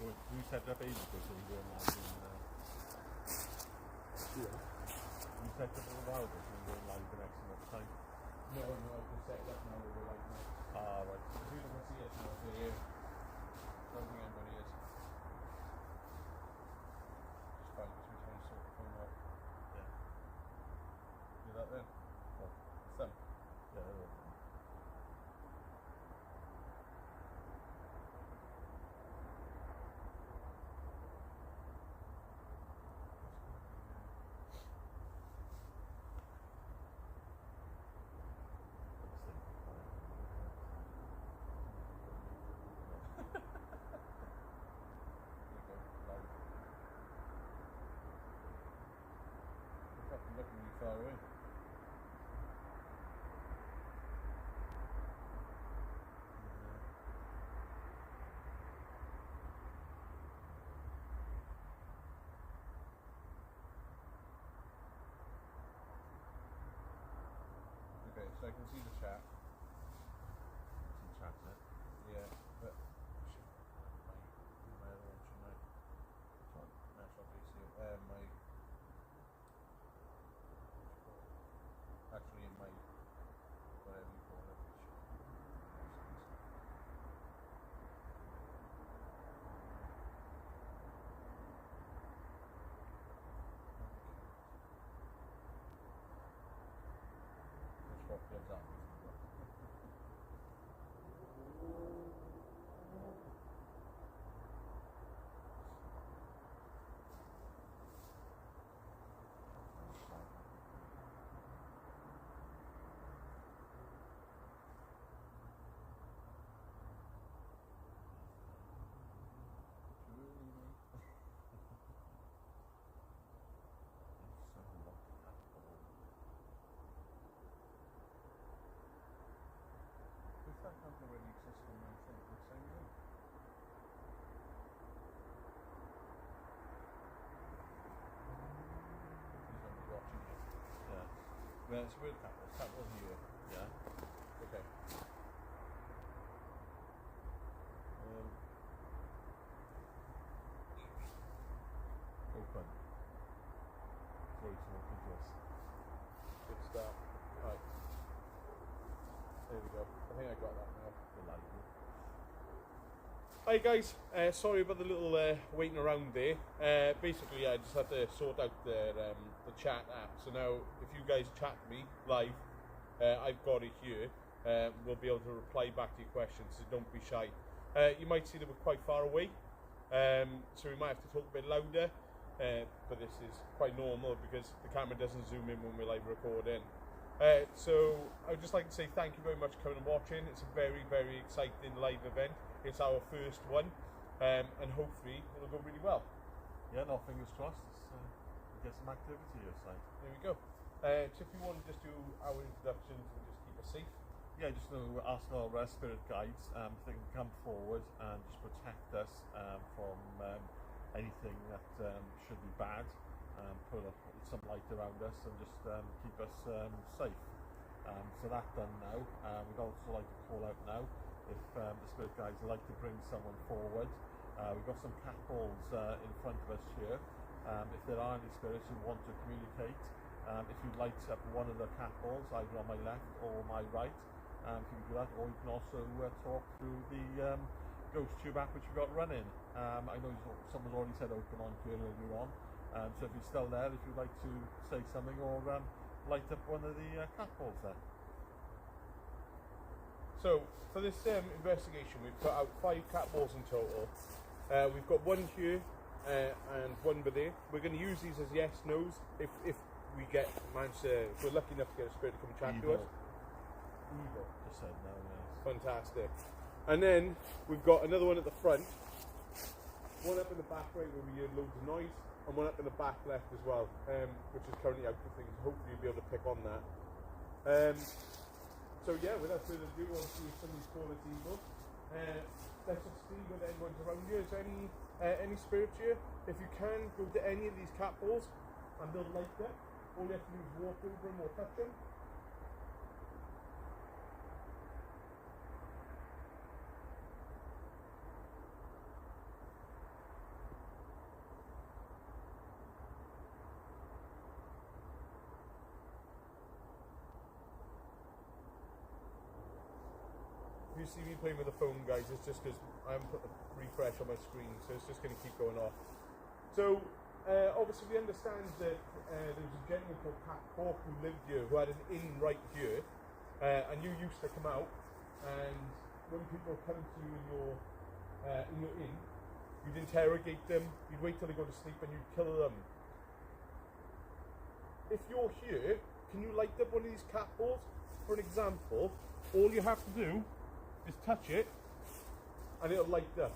You set it up ages ago, so you were live in. Yeah. You set it up a while ago, so you were live the next time. No, I just set it up now. We're like now. Ah, right. If you don't see it now, they're here. I don't think anybody is. Just fine, because we're trying to sort the phone out. Yeah. Do that then. What? Some. Yeah, I will. Fucking looking really far away. Okay, so I can see the chat. Some chat in it. Yeah, but my other one shouldn't I? National PC. My actually in my whatever you call it. Which what plugs up? That not already exists on my thing, the same thing. He's only watching it. Yeah. Well, it's a weird cat. This cat wasn't here. Yeah. Okay. Open. So it's open to us. Good start. Right. There we go. I think I got that now. The light. Hi guys, sorry about the little waiting around there. Basically, I just had to sort out the chat app. So now, if you guys chat me live, I've got it here. We'll be able to reply back to your questions, so don't be shy. You might see that we're quite far away, so we might have to talk a bit louder, but this is quite normal because the camera doesn't zoom in when we're live recording. So I would just like to say thank you very much for coming and watching. It's a very, very exciting live event. It's our first one, and hopefully it'll go really well. Yeah, no, fingers crossed. Get some activity your side. There we go. So if you want to just do our introductions and just keep us safe. Yeah, just to ask our spirit guides if they can come forward and just protect us from anything that should be bad, put some light around us and just keep us safe. So that's done now. We'd also like to call out now if the spirit guides would like to bring someone forward. We've got some cat balls in front of us here. If there are any spirits who want to communicate, if you light up one of the cat balls, either on my left or my right, you can do that, or you can also talk through the ghost tube app which we've got running. I know someone's already said open on here earlier on, so if you're still there, if you'd like to say something or light up one of the cat balls there. So for this investigation, we've put out 5 cat balls in total. We've got one here and one over there. We're going to use these as yes, no's if we if we're lucky enough to get a spirit to come chat to us. Evil. Just said no, yes. Fantastic. And then we've got another one at the front, one up in the back right where we hear loads of noise, and one up in the back left as well, which is currently out for things. Hopefully you'll be able to pick on that. So yeah, without further ado, we'll see if somebody's calling us evil. Let's just see whether anyone's around here. Is there any spirits here? If you can, go to any of these cat balls and they'll light up. All you have to do is walk over them or touch them. you see me playing with the phone, guys, it's just because I haven't put the refresh on my screen, so it's just going to keep going off. So, obviously we understand that there was a gentleman called Pat Cork who lived here, who had an inn right here, and you used to come out, and when people come to you in your inn, you'd interrogate them, you'd wait till they go to sleep, and you'd kill them. If you're here, can you light up one of these cat balls? For an example, all you have to do is touch it, and it'll light up.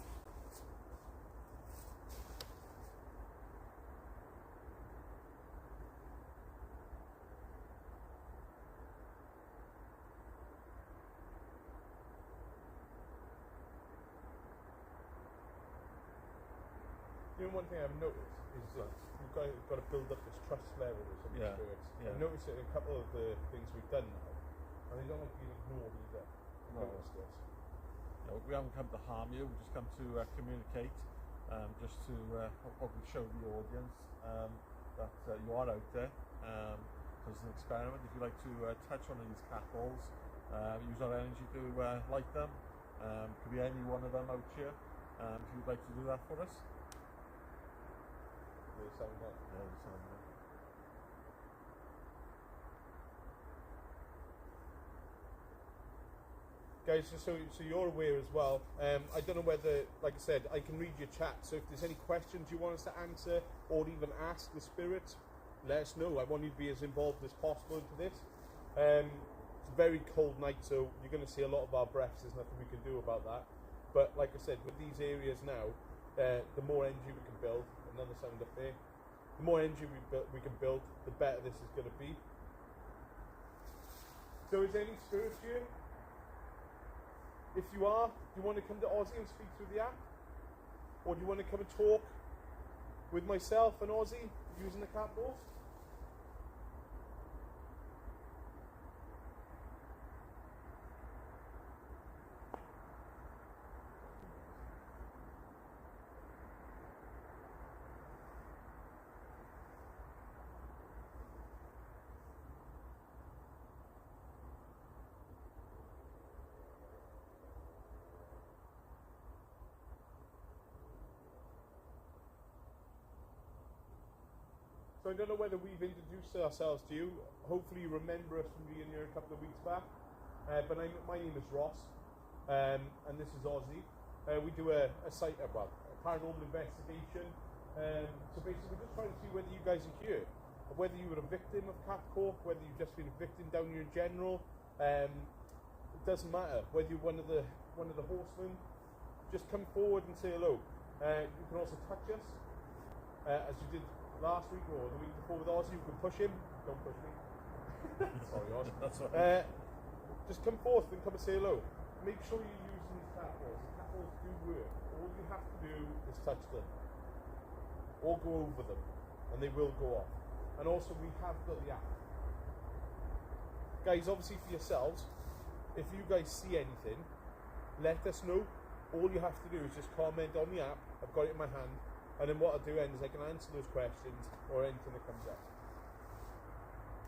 You know, one thing I've noticed is that you've got to build up this trust level with some spirits. I've noticed it in a couple of the things we've done now, and they don't like being ignored either. Noticed this. No, we haven't come to harm you. We just come to communicate, just to hopefully show the audience that you are out there. As an experiment, if you like to touch one of these cat balls, use our energy to light them. Could be any one of them out here. If you'd like to do that for us. Guys, just so you're aware as well, I don't know whether, like I said, I can read your chat, so if there's any questions you want us to answer or even ask the spirits, let us know. I want you to be as involved as possible into this. It's a very cold night, so you're going to see a lot of our breaths. There's nothing we can do about that. But like I said, with these areas now, the more energy we can build, another sound up there, the more energy we can build, the better this is going to be. So is there any spirits here? If you are, do you want to come to Aussie and speak through the app? Or do you want to come and talk with myself and Aussie using the cat balls? So I don't know whether we've introduced ourselves to you. Hopefully you remember us from being here a couple of weeks back. But my name is Ross, and this is Aussie. We do a paranormal investigation. So basically we're just trying to see whether you guys are here, or whether you were a victim of Cat Cork, whether you've just been a victim down here in general. It doesn't matter whether you're one of the horsemen. Just come forward and say hello. You can also touch us, as you did last week or the week before with Aussie. You can push him. Don't push me. Sorry, Aussie. That's all right. Just come forth and come and say hello. Make sure you're using these cat balls. The cat balls do work. All you have to do is touch them or go over them, and they will go off. And also, we have got the app. Guys, obviously for yourselves, if you guys see anything, let us know. All you have to do is just comment on the app. I've got it in my hand. And then what I'll do then is I can answer those questions or anything that comes up.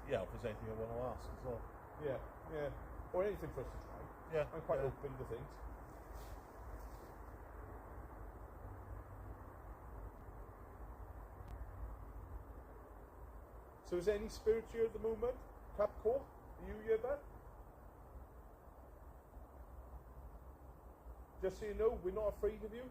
Yeah, if there's anything I want to ask as well. Yeah, yeah. Or anything for us to try. Yeah. I'm quite open to things. So is there any spirits here at the moment? Cap Cork? Are you here, bud? Just so you know, we're not afraid of you.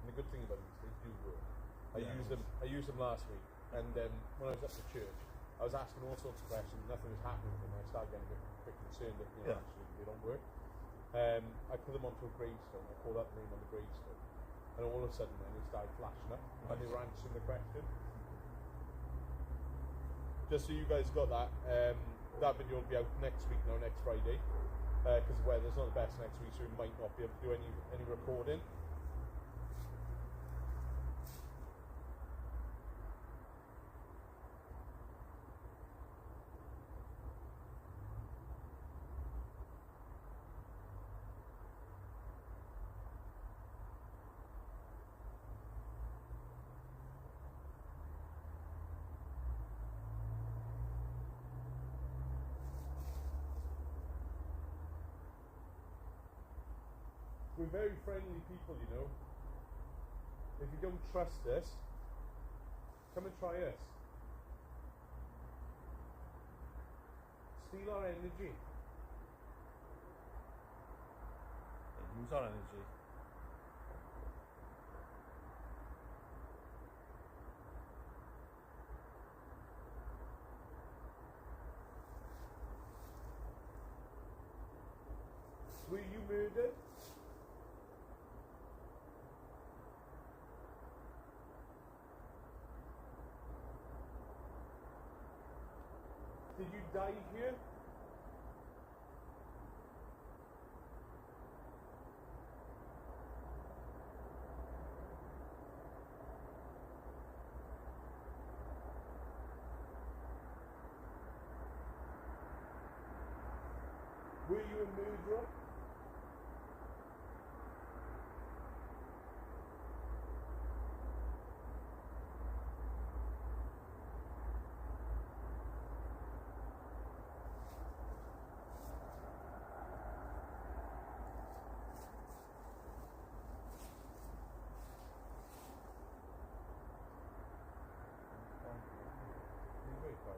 The good thing about these, they do work. I used them last week, and when I was up to church, I was asking all sorts of questions, nothing was happening with them. I started getting a bit concerned that actually they don't work. I put them onto a gravestone. I called out the name on the gravestone, and all of a sudden then they started flashing up, and they were answering the question. Just so you guys got that, that video will be out next week, next Friday, because the weather's not the best next week, so we might not be able to do any recording. We're very friendly people, you know. If you don't trust us, come and try us. Steal our energy. Use our energy. Were you murdered? Did you die here? Were you a murderer?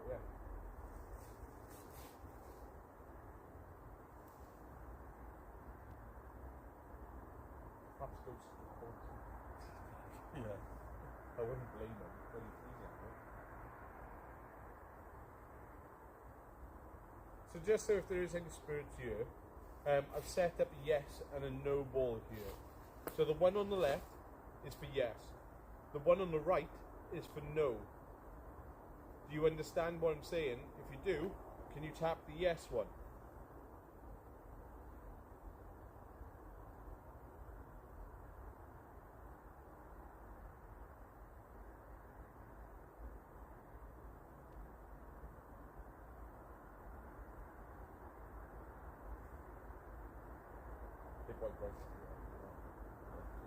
Yeah. Perhaps those Yeah. I wouldn't blame them. Very freezing, so just so if there is any spirits here, I've set up a yes and a no ball here. So the one on the left is for yes. The one on the right is for no. Do you understand what I'm saying? If you do, can you tap the yes one?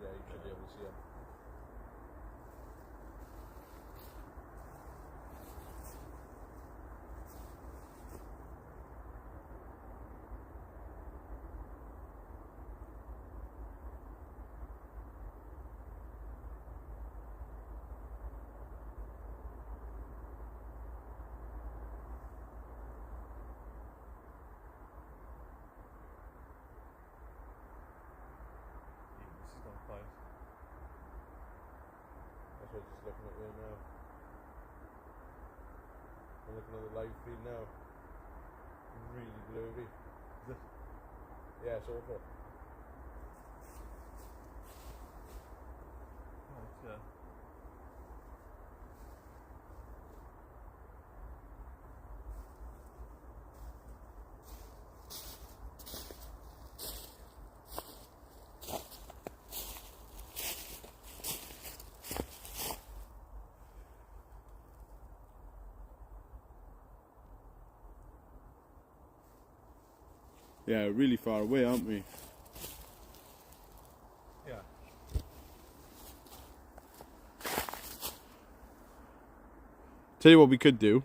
Yeah, you should be able to see it. This is not quiet. That's what I'm just looking at there now. I'm looking at the live feed now. Really blurry. Is it? Yeah, it's awful. Right, yeah. Yeah, really far away, aren't we? Yeah. Tell you what we could do.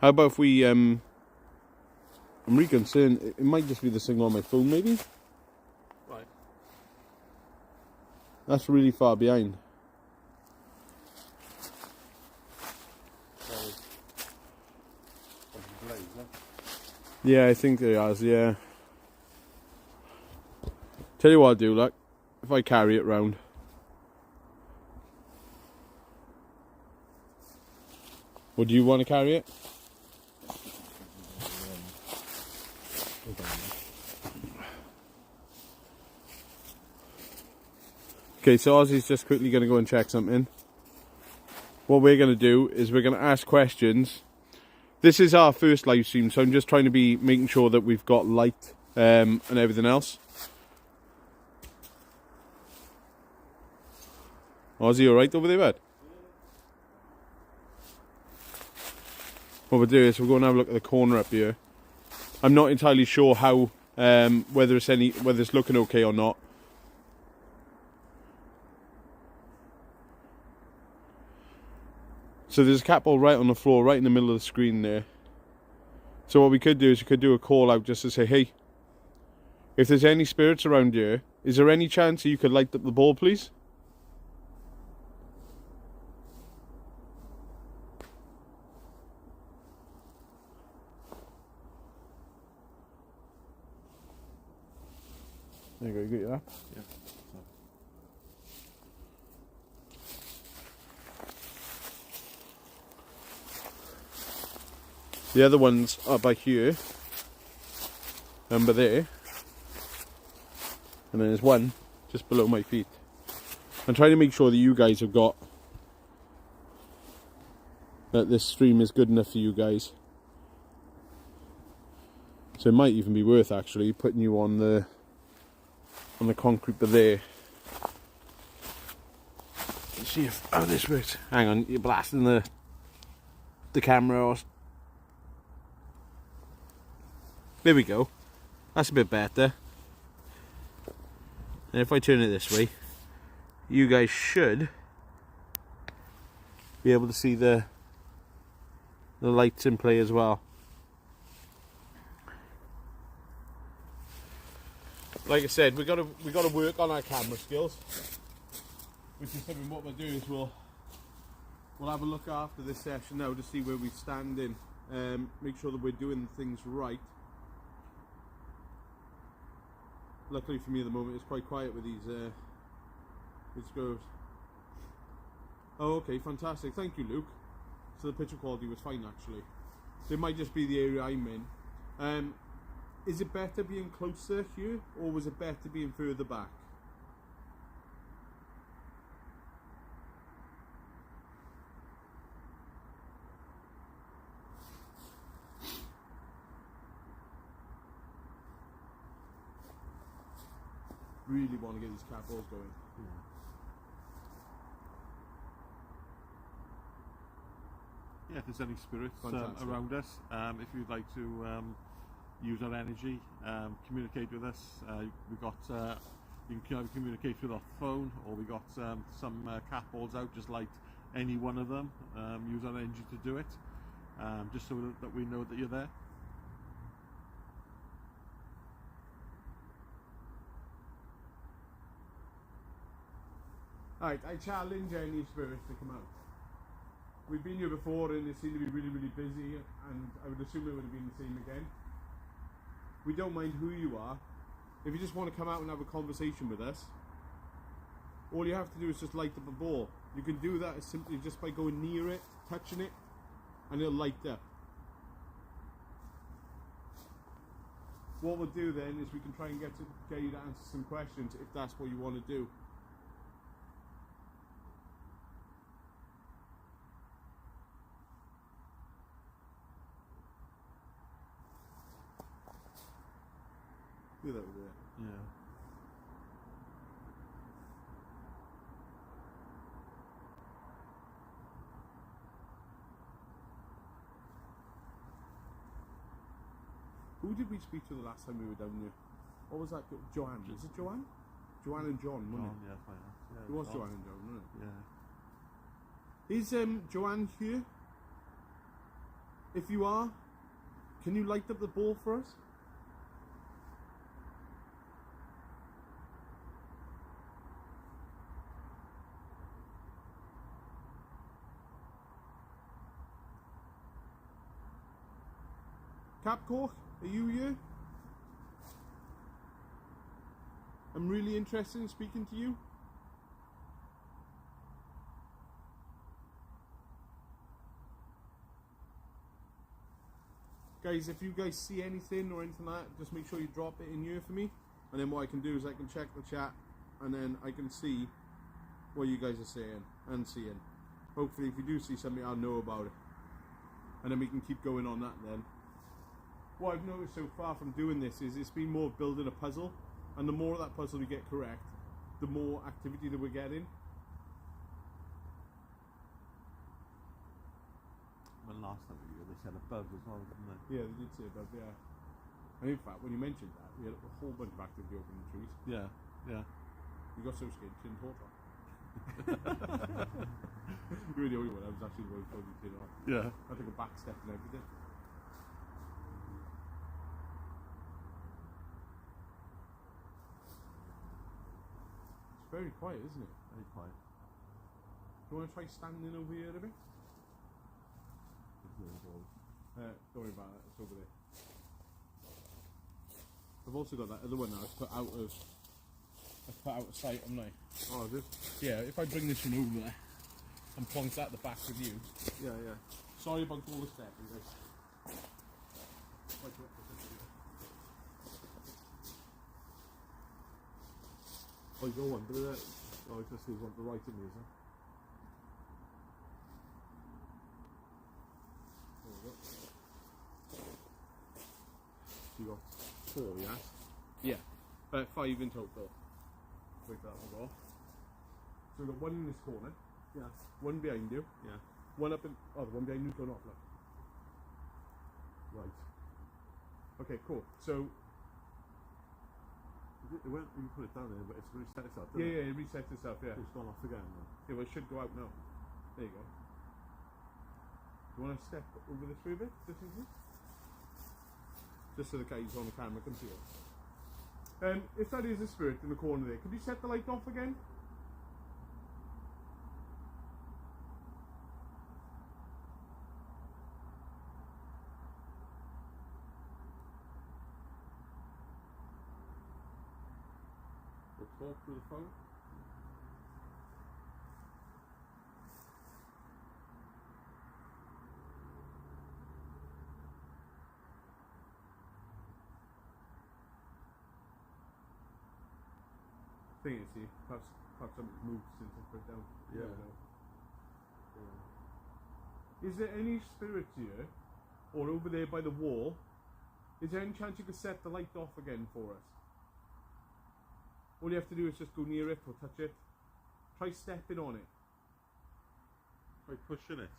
How about if we, I'm really concerned, it might just be the signal on my phone maybe? Right. That's really far behind. Yeah, I think it has, yeah. Tell you what I'll do, like, if I carry it round. Or do you want to carry it? Okay, so Ozzy's just quickly going to go and check something. What we're going to do is we're going to ask questions. This is our first live stream, so I'm just trying to be making sure that we've got light and everything else. Ozzy, alright over there, bud? What we'll do is we'll go and have a look at the corner up here. I'm not entirely sure how, whether it's looking okay or not. So there's a cat ball right on the floor, right in the middle of the screen there. So what we could do is we could do a call out just to say, hey, if there's any spirits around here, is there any chance you could light up the ball, please? There you go, you got your app? Yeah. The other ones are by here. Number there. And then there's one just below my feet. I'm trying to make sure that you guys have got that this stream is good enough for you guys. So it might even be worth actually putting you on the concrete bit there. Let's see how this works. Hang on, you're blasting the camera or... There we go. That's a bit better. And if I turn it this way, you guys should be able to see the lights in play as well. Like I said, we gotta work on our camera skills, which is something. What we'll do is we'll have a look after this session now to see where we stand in, make sure that we're doing things right. Luckily for me at the moment, it's quite quiet with these screws. Oh, okay, fantastic. Thank you, Luke. So the picture quality was fine actually. So it might just be the area I'm in. Is it better being closer here, or was it better being further back? Really want to get these cat balls going. Yeah, if there's any spirits around us, if you'd like to use our energy, communicate with us. We've got you can either communicate with our phone, or we got some cat balls out. Just light any one of them. Use our energy to do it, just so that we know that you're there. Alright, I challenge any spirits to come out. We've been here before and it seemed to be really, really busy, and I would assume it would have been the same again. We don't mind who you are. If you just want to come out and have a conversation with us, all you have to do is just light up a ball. You can do that simply just by going near it, touching it, and it'll light up. What we'll do then is we can try and get you to answer some questions if that's what you want to do. Do that with it. Yeah. Who did we speak to the last time we were down there? What was that? Joanne. Was it Joanne? Joanne and John, wasn't it? Yeah, fine. Yeah, It was Joanne and John, wasn't it? Yeah. Is Joanne here? If you are, can you light up the ball for us? Capcork, are you here? I'm really interested in speaking to you. Guys, if you guys see anything or anything like that, just make sure you drop it in here for me. And then what I can do is I can check the chat, and then I can see what you guys are saying and seeing. Hopefully if you do see something, I'll know about it. And then we can keep going on that then. What I've noticed so far from doing this is it's been more building a puzzle, and the more of that puzzle we get correct, the more activity that we're getting. Well, last time we were, they said above as well, didn't they? Yeah, they did say above, yeah. And in fact, when you mentioned that, we had a whole bunch of activity open in the trees. Yeah, yeah. We got so scared, we didn't talk. You were the only one. I was actually the one who told you to turn it off. Yeah. I took a back step and everything. It's very quiet, isn't it? Very quiet. Do you want to try standing over here a bit? Don't worry about it, it's over there. I've also got that other one now, I've put out of sight, haven't I? Oh, is it? Yeah, if I bring this one over there and point that at the back with you. Yeah, yeah. Sorry about all the stepping, guys. Oh, you got one, but oh, just see one the right in is it? There we go. So you got 4, yeah? Yeah, 5 in total. Break that one off. So we've got one in this corner. Yeah. One behind you. Yeah. One up in. Oh, the one behind you's gone off, look. Right. Okay, cool. So. It went, you put it down there, but it's reset itself, Yeah, didn't it? it resets itself, yeah. It's gone off again then. Yeah, well, it should go out now. There you go. Do you want to step over this way a bit, just in case? Just so the guys on the camera can see it. If that is a spirit in the corner there, could you set the light off again? We'll talk through the phone. Thing is, see, perhaps something's moved since I put it down. Yeah. I don't know. Is there any spirit here, or over there by the wall? Is there any chance you could set the light off again for us? All you have to do is just go near it or touch it. Try stepping on it. Try pushing it.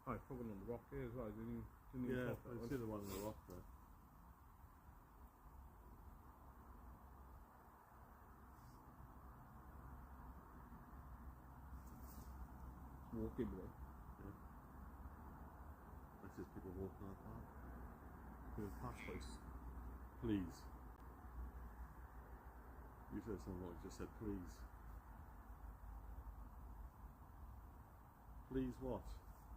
Oh, I put one on the rock here as well. Didn't even Yeah, talk that I see the one in the rock there. Walk in with it. Yeah. That's just people walking out there. Good pass place. Please. You said something wrong, you just said please. Please what?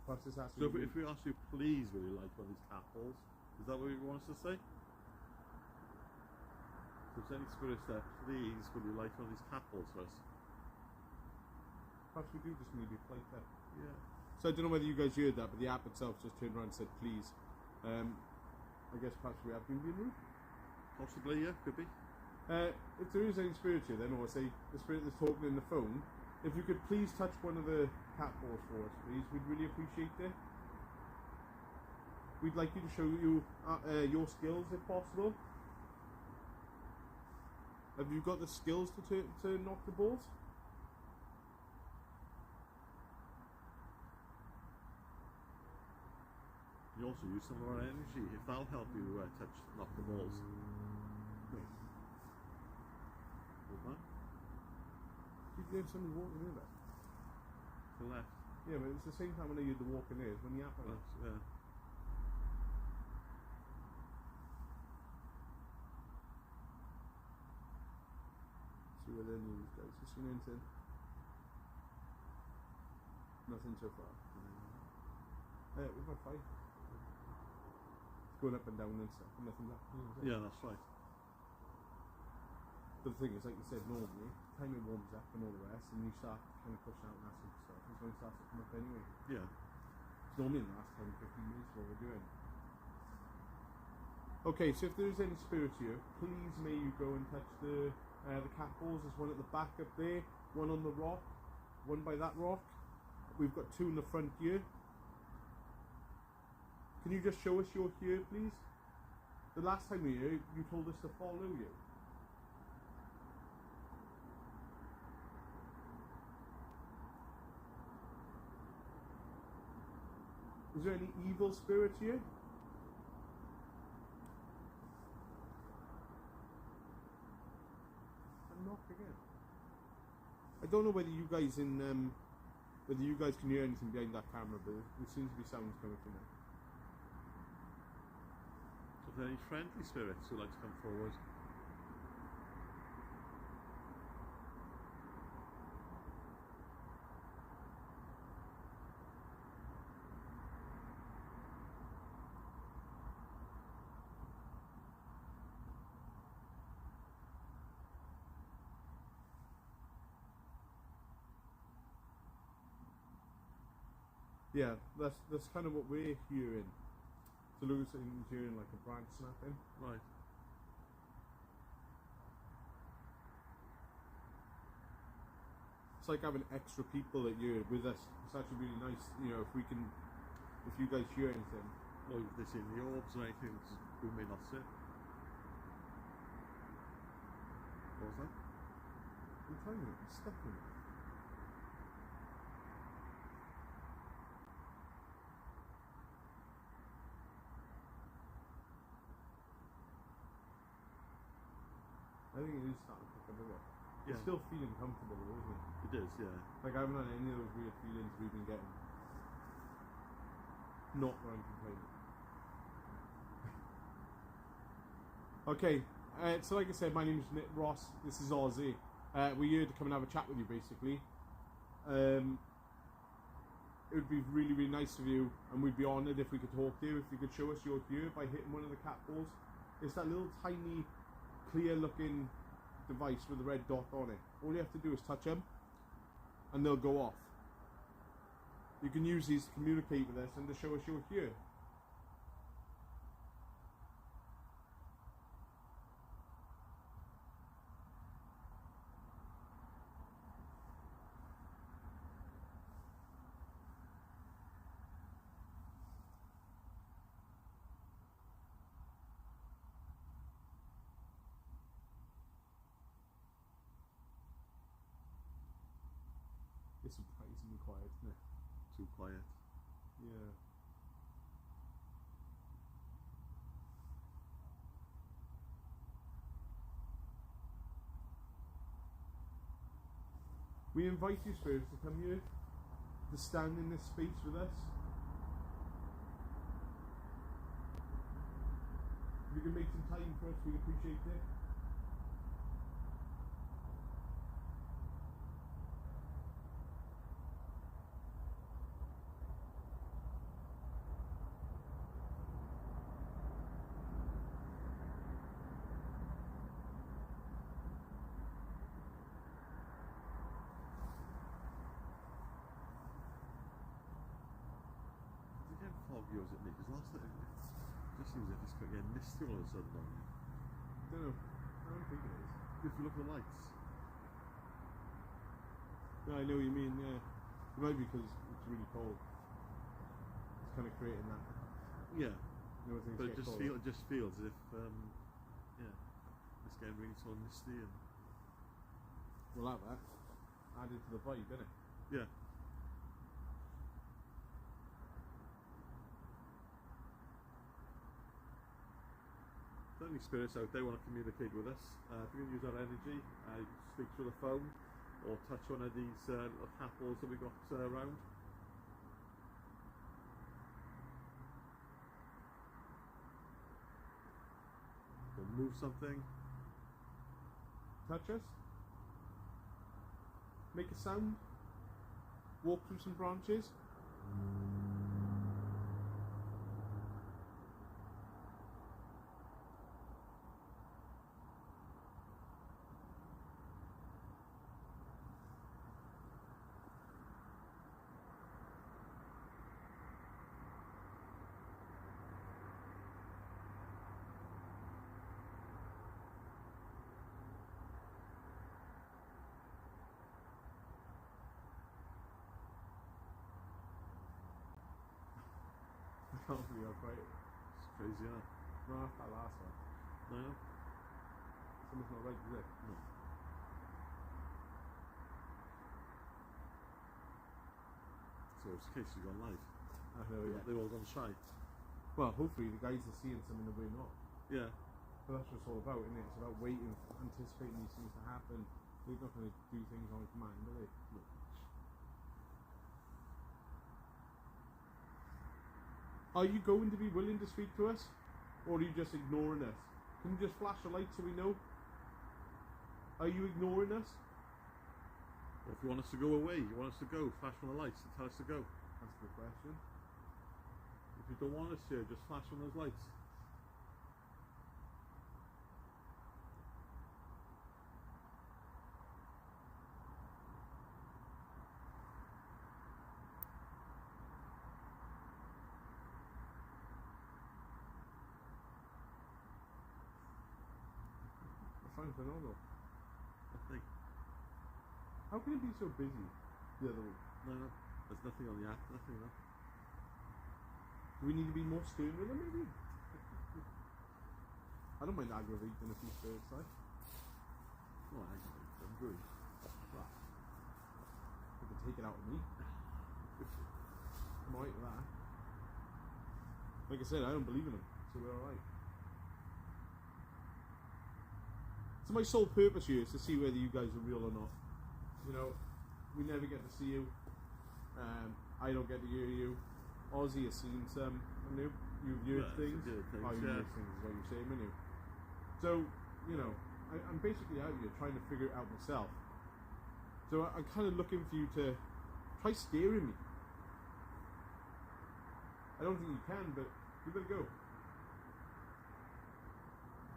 Perhaps it's asking So you- if we ask you please will you like one of these capitals, is that what you want us to say? So if there's any spirits there, please will you like one of these capitals for us? perhaps we do just need to be polite there. Yeah. So I don't know whether you guys heard that, but the app itself just turned around and said please. I guess perhaps we have been being rude. Possibly, yeah, could be. If there is any spirit here then, or say the spirit that's talking in the phone, if you could please touch one of the cat balls for us, please, we'd really appreciate it. We'd like you to show you your skills if possible. Have you got the skills to knock the balls? You also use some of our energy, if that'll help you knock the balls. Good man. Keep getting someone walking in there. To the left. Yeah, but it's the same time when I hear the walking in, is when the app went. Yeah. See where their news goes. You seen anything? Nothing so far. We've got 5. It's going up and down and stuff, and nothing's happening. Is it? Yeah, that's right. But the thing is, like you said, normally, time it warms up and all the rest, and you start kind of pushing out and asking for stuff, it's when it starts to come up anyway. Yeah. It's normally in the last 10, 15 minutes what we're doing. Okay, so if there is any spirit here, please may you go and touch the cat balls. There's one at the back up there, one on the rock, one by that rock. We've got 2 in the front here. Can you just show us you're here, please? The last time we were here, you told us to follow you. Is there any evil spirit here? And knock again. I don't know whether you guys can hear anything behind that camera, but there seems to be sounds coming from it. Are there any friendly spirits who'd like to come forward? Yeah, that's kind of what we're hearing. So Lewis is hearing like a branch snapping. Right. It's like having extra people that you're with us. It's actually really nice, you know, if you guys hear anything. Or if they see the orbs or anything we may not see. What was that? I'm telling you, it's stuck in it. I think it is starting to pick up a bit. Yeah. It's still feeling comfortable though, isn't it? It is, yeah. Like I haven't had any of those weird feelings we've been getting. Not when I'm complaining. Okay, so like I said, my name is Nick Ross. This is Ozzy. We're here to come and have a chat with you, basically. It would be really, really nice of you, and we'd be honoured if we could talk to you, if you could show us you're here by hitting one of the cat balls. It's that little tiny, clear-looking device with a red dot on it. All you have to do is touch them, and they'll go off. You can use these to communicate with us and to show us you're here. It's surprisingly quiet, isn't it? Too quiet. Yeah. We invite you, spirits, to come here, to stand in this space with us. If you can make some time for us, we'd appreciate it. Foggy, or is it Nick? Because last night it just seems like it's getting misty all of a sudden on you. I don't know. I don't think it is. If you look at the lights. No, I know what you mean, yeah. It might be because it's really cold. It's kind of creating that. Yeah. You know, things But get cold. it just feels as if, yeah, it's getting really sort of misty and... We'll have that. Added to the vibe, innit? Yeah. Any spirits out there want to communicate with us, if you can use our energy, speak through the phone or touch one of these little apples that we got around. Or move something. Touch us. Make a sound. Walk through some branches. Can't believe how quiet. It's crazy, huh? No, that's that last one. No? Something's not right, is it? No. So it's a case you've gone live. I know, yeah. They've all gone shy. Well, hopefully the guys are seeing something that we're not. Yeah. But that's what it's all about, isn't it? It's about waiting, anticipating these things to happen, They're not going to do things on command, are they? No. Are you going to be willing to speak to us? Or are you just ignoring us? Can you just flash a light so we know? Are you ignoring us? Well, if you want us to go away, you want us to go, flash on the lights and tell us to go. That's a good question. If you don't want us here, just flash on those lights. I find it phenomenal. I think. How can it be so busy the other week? No, there's nothing on the app, nothing, no. Do we need to be more stern with them, maybe? I don't mind aggravating a few spirits, like. Well, I don't agree. Well, you can take it out of me. I'm alright with that. Like I said, I don't believe in them, so we're alright. So my sole purpose here is to see whether you guys are real or not. You know, we never get to see you. I don't get to hear you. Ozzy has seen some, haven't you? You've heard things. Things, Oh, you've heard things is what you're saying, haven't you? So, you know, I'm basically out here trying to figure it out myself. So I'm kind of looking for you to try scaring me. I don't think you can, but you better go.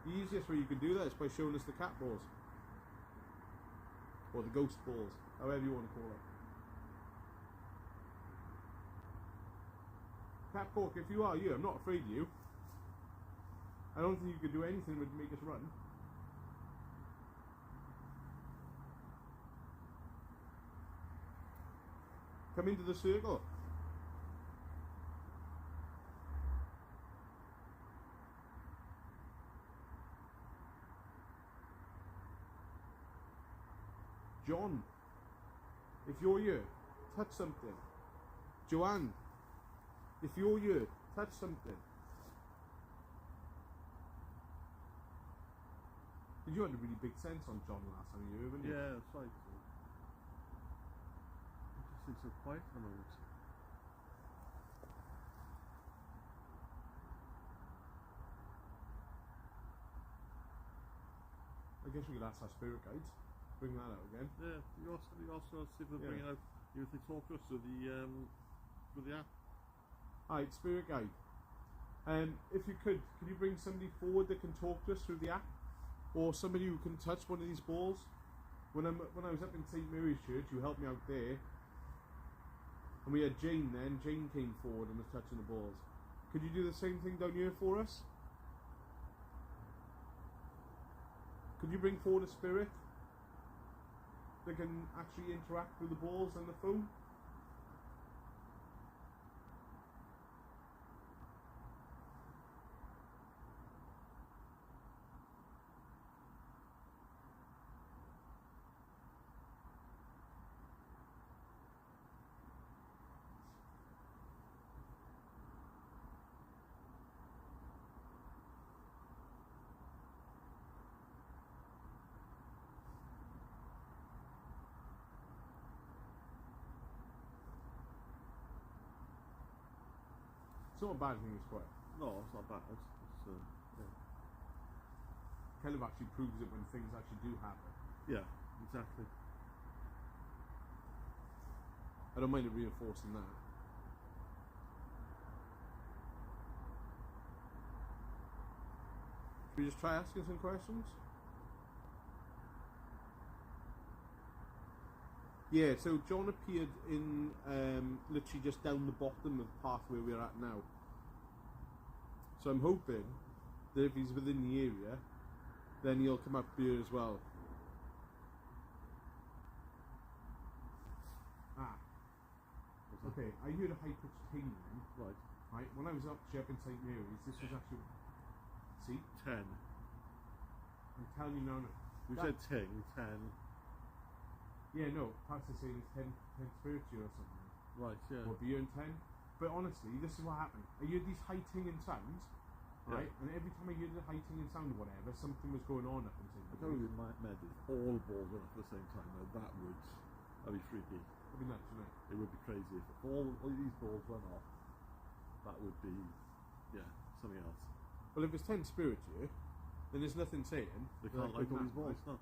The easiest way you can do that is by showing us the cat balls. Or the ghost balls, however you want to call it. Cat Cork, if you are you, I'm not afraid of you. I don't think you could do anything that would make us run. Come into the circle. John, if you're here, touch something. Joanne, if you're here, touch something. Did you had a really big sense on John last time you were, didn't you? Yeah, that's right. It just seems so quiet at the moment. I guess we could ask our spirit guides. Bring that out again. Yeah, you also see if they're bringing out, if they talk to us through the app. Alright, spirit guide. If you could you bring somebody forward that can talk to us through the app? Or somebody who can touch one of these balls? When I was up in St. Mary's Church, you helped me out there. And we had Jane then. Jane came forward and was touching the balls. Could you do the same thing down here for us? Could you bring forward a spirit that can actually interact with the balls and the phone? It's not a bad thing, it's quite. No, it's not bad. Yeah. Kind of actually proves it when things actually do happen. Yeah, exactly. I don't mind it reinforcing that. Should we just try asking some questions? Yeah, so John appeared in literally just down the bottom of the path where we're at now. So I'm hoping that if he's within the area, then he'll come up here as well. Okay, I heard a high-pitched tingling. Right, when I was up in St. Mary's, this was actually... See? 10. I'm telling you now. You said 10. Yeah, no, perhaps they're saying it's 10 spirits here or something. Right, yeah. Or beyond 10. But honestly, this is what happened. I heard these high tingling sounds, right? And every time I heard the high tingling sound or whatever, something was going on up inside. I don't really mind if all balls went off at the same time. Now that'd be freaky. That'd be nuts, wouldn't it? It would be crazy if all these balls went off. That would be, something else. Well, if it's 10 spirits here, then there's nothing saying they can't light all these balls, no.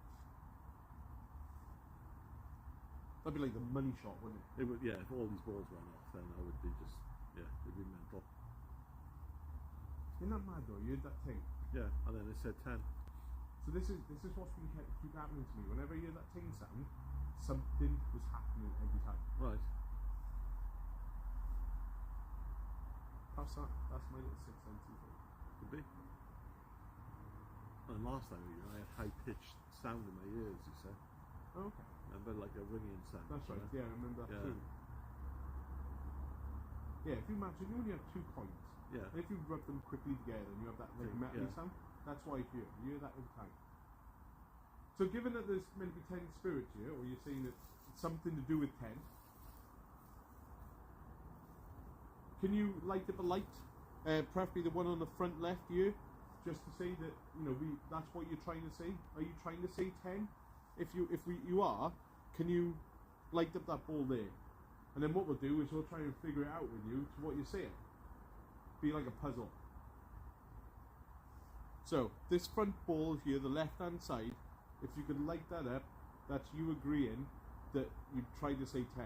That'd be like the money shot, wouldn't it? It would, yeah. If all these balls went off, then I would be just, it'd be mental. Isn't that mad though? You heard that thing? Yeah, and then it said 10. So this is what's been keep happening to me. Whenever I hear that ting sound, something was happening every time. Right. That's my little sixth sense. Could be. And last time I had high pitched sound in my ears. You said. Oh, okay. Remember, like a ringing sound. That's right. Yeah, I remember that too. Yeah, if you imagine, you only have 2 points. Yeah. And if you rub them quickly together, and you have that like metal sound. That's why you hear that every time. So, given that there's meant to be 10 spirits here, or you're saying that it's something to do with 10, can you light up a light, preferably the one on the front left here, just to say that that's what you're trying to say? Are you trying to say 10? If you are, can you light up that ball there? And then what we'll do is we'll try and figure it out with you to what you're saying. Be like a puzzle. So this front ball here, the left-hand side, if you could light that up, that's you agreeing that you tried to say 10.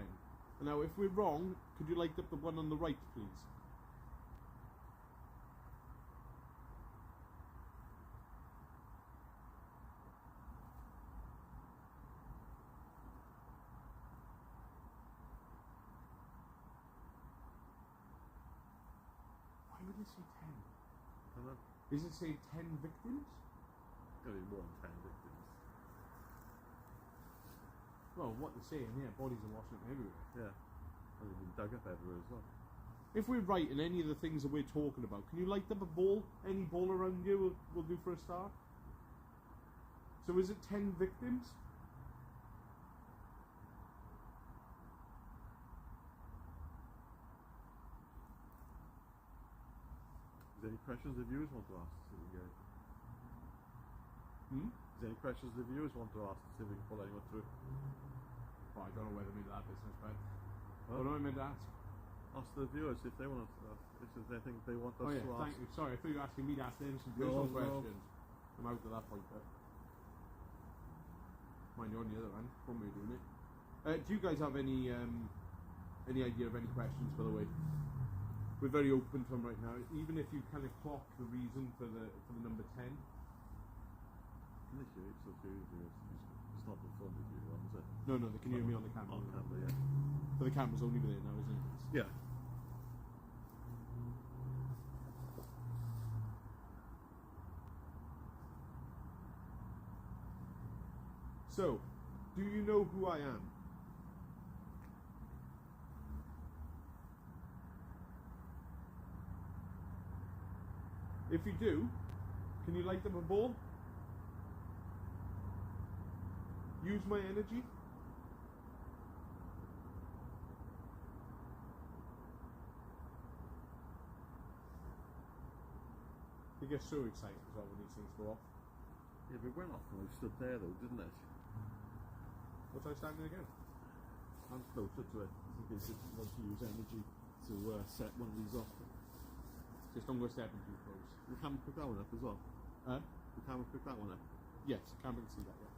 And now, if we're wrong, could you light up the one on the right, please? Why would it say 10? I don't know. Is it say 10 victims? Gotta be more than 10 victims. Well, what they're saying here, bodies are washing up everywhere. Yeah. And they've been dug up everywhere as well. If we're right in any of the things that we're talking about, can you light up a ball? Any ball around you will do for a start. So is it 10 victims? Is there any questions the viewers want to ask? Is there any questions the viewers want to ask to see if we can pull anyone through? Well, I don't know whether I'm into that business, but What do I meant to ask? Ask the viewers if they want us to ask, if there's anything they want us to ask. Thank you. Sorry, I thought you were asking me to ask them some No, personal no. questions. I'm out at that point, but mind you, on the other hand, one way of doing it. Do you guys have any idea of any questions, by the way? We're very open to them right now. Even if you kind of clock the reason for the number 10. Can they hear it? It's not the phone review one, is it? No, they can hear me on the camera. On camera, yeah. But the camera's only there now, isn't it? Yeah. So, do you know who I am? If you do, can you light up a ball? Use my energy? They get so excited as well when these things go off. Yeah, but it went off when we stood there though, didn't it? What's I standing again? I'm closer to it. I think they just want to use energy to set one of these off. Just don't go stepping too close. The camera pick that one up as well. Huh? The camera pick that one up. Yes, the camera can see that, yeah.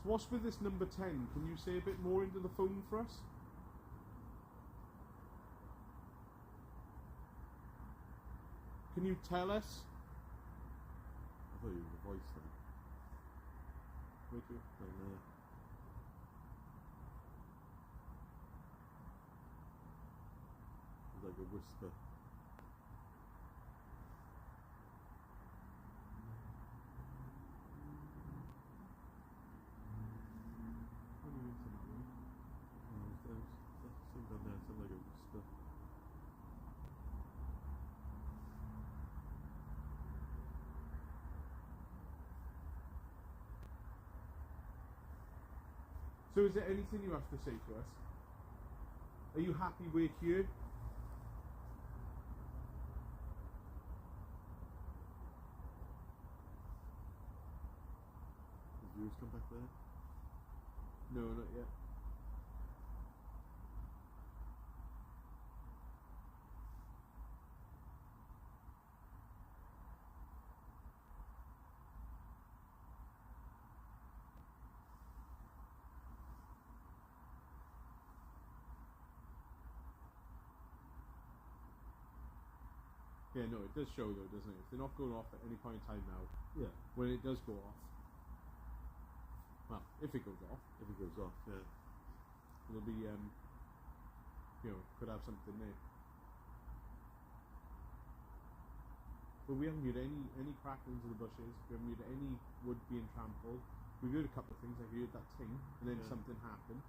So what's with this number 10? Can you say a bit more into the phone for us? Can you tell us? I thought you were the voice then. Me too. It's like a whisper. So is there anything you have to say to us? Are you happy we're here? The viewers come back there? No, not yet. Yeah, no, it does show though, doesn't it? If they're not going off at any point in time now, Yeah. when it does go off, well, if it goes off, If it goes off, yeah. it'll be, could have something there. But we haven't heard any cracklings of the bushes, we haven't heard any wood being trampled. We've heard a couple of things, I heard that ting, and then something happened.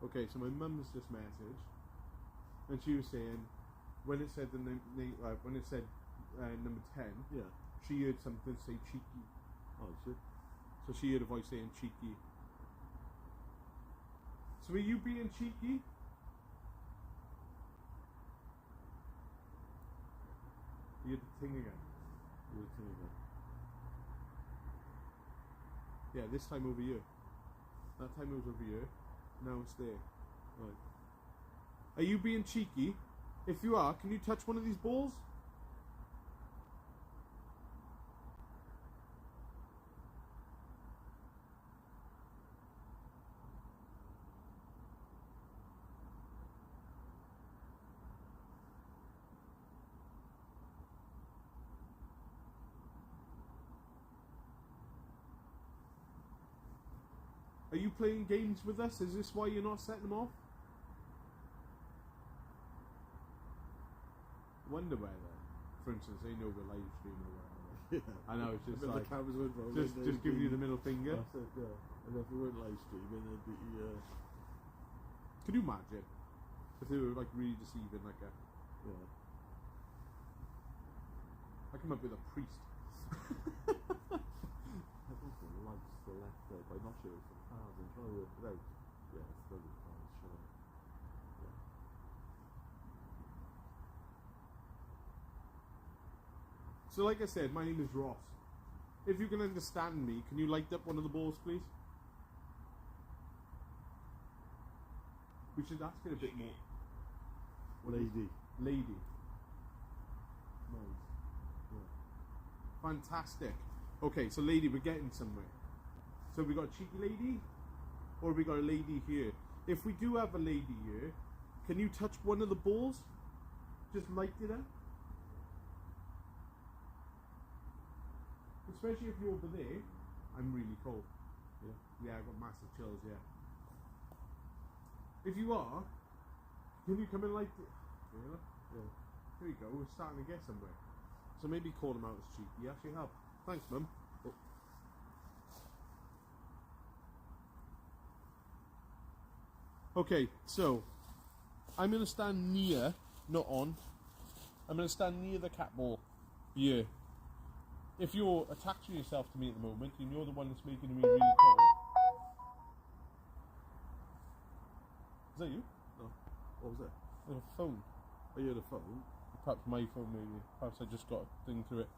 Okay, so my mum's just messaged, and she was saying, when it said when it said number 10, Yeah. she heard something say cheeky. Oh, shit. So she heard a voice saying cheeky. So are you being cheeky? You heard the ting again. You're the thing again. Yeah, this time over here. That time it was over here. Now it's there. Right. Are you being cheeky? If you are, can you touch one of these balls? Are you playing games with us? Is this why you're not setting them off? Wonder whether, for instance, they know we're live streaming or whatever. Yeah. I know, it's just If like, the cameras weren't rolling, just giving you the middle finger. That's it, yeah. And if we weren't live streaming, it'd be, Can you imagine if they were like really deceiving, like a? yeah. I come up with a priest. I think the lights to the left there, but I'm not sure it's the cars. I'm trying to work it out. Yeah, it's probably the cars, sure. Yeah. So, like I said, my name is Ross. If you can understand me, can you light up one of the balls, please? We should ask it a bit more. Lady. Lady. Nice. Yeah. Fantastic. Okay, so lady, we're getting somewhere. So we got a cheeky lady, or we got a lady here. If we do have a lady here, can you touch one of the balls? Just light it up. Especially if you're over there. I'm really cold. Yeah. Yeah, I got massive chills, yeah. If you are, can you come and light it? Yeah. Yeah. There you go, we're starting to get somewhere. So maybe call them out as cheeky, actually help. Thanks, Mum. Oh. Okay, so I'm going to stand near, not on, I'm going to stand near the cat ball. Yeah. If you're attaching yourself to me at the moment and you're the one that's making me really cold. Is that you? No. What was that? A phone. Oh, you had a phone? Perhaps my phone, maybe. Perhaps I just got a thing through it.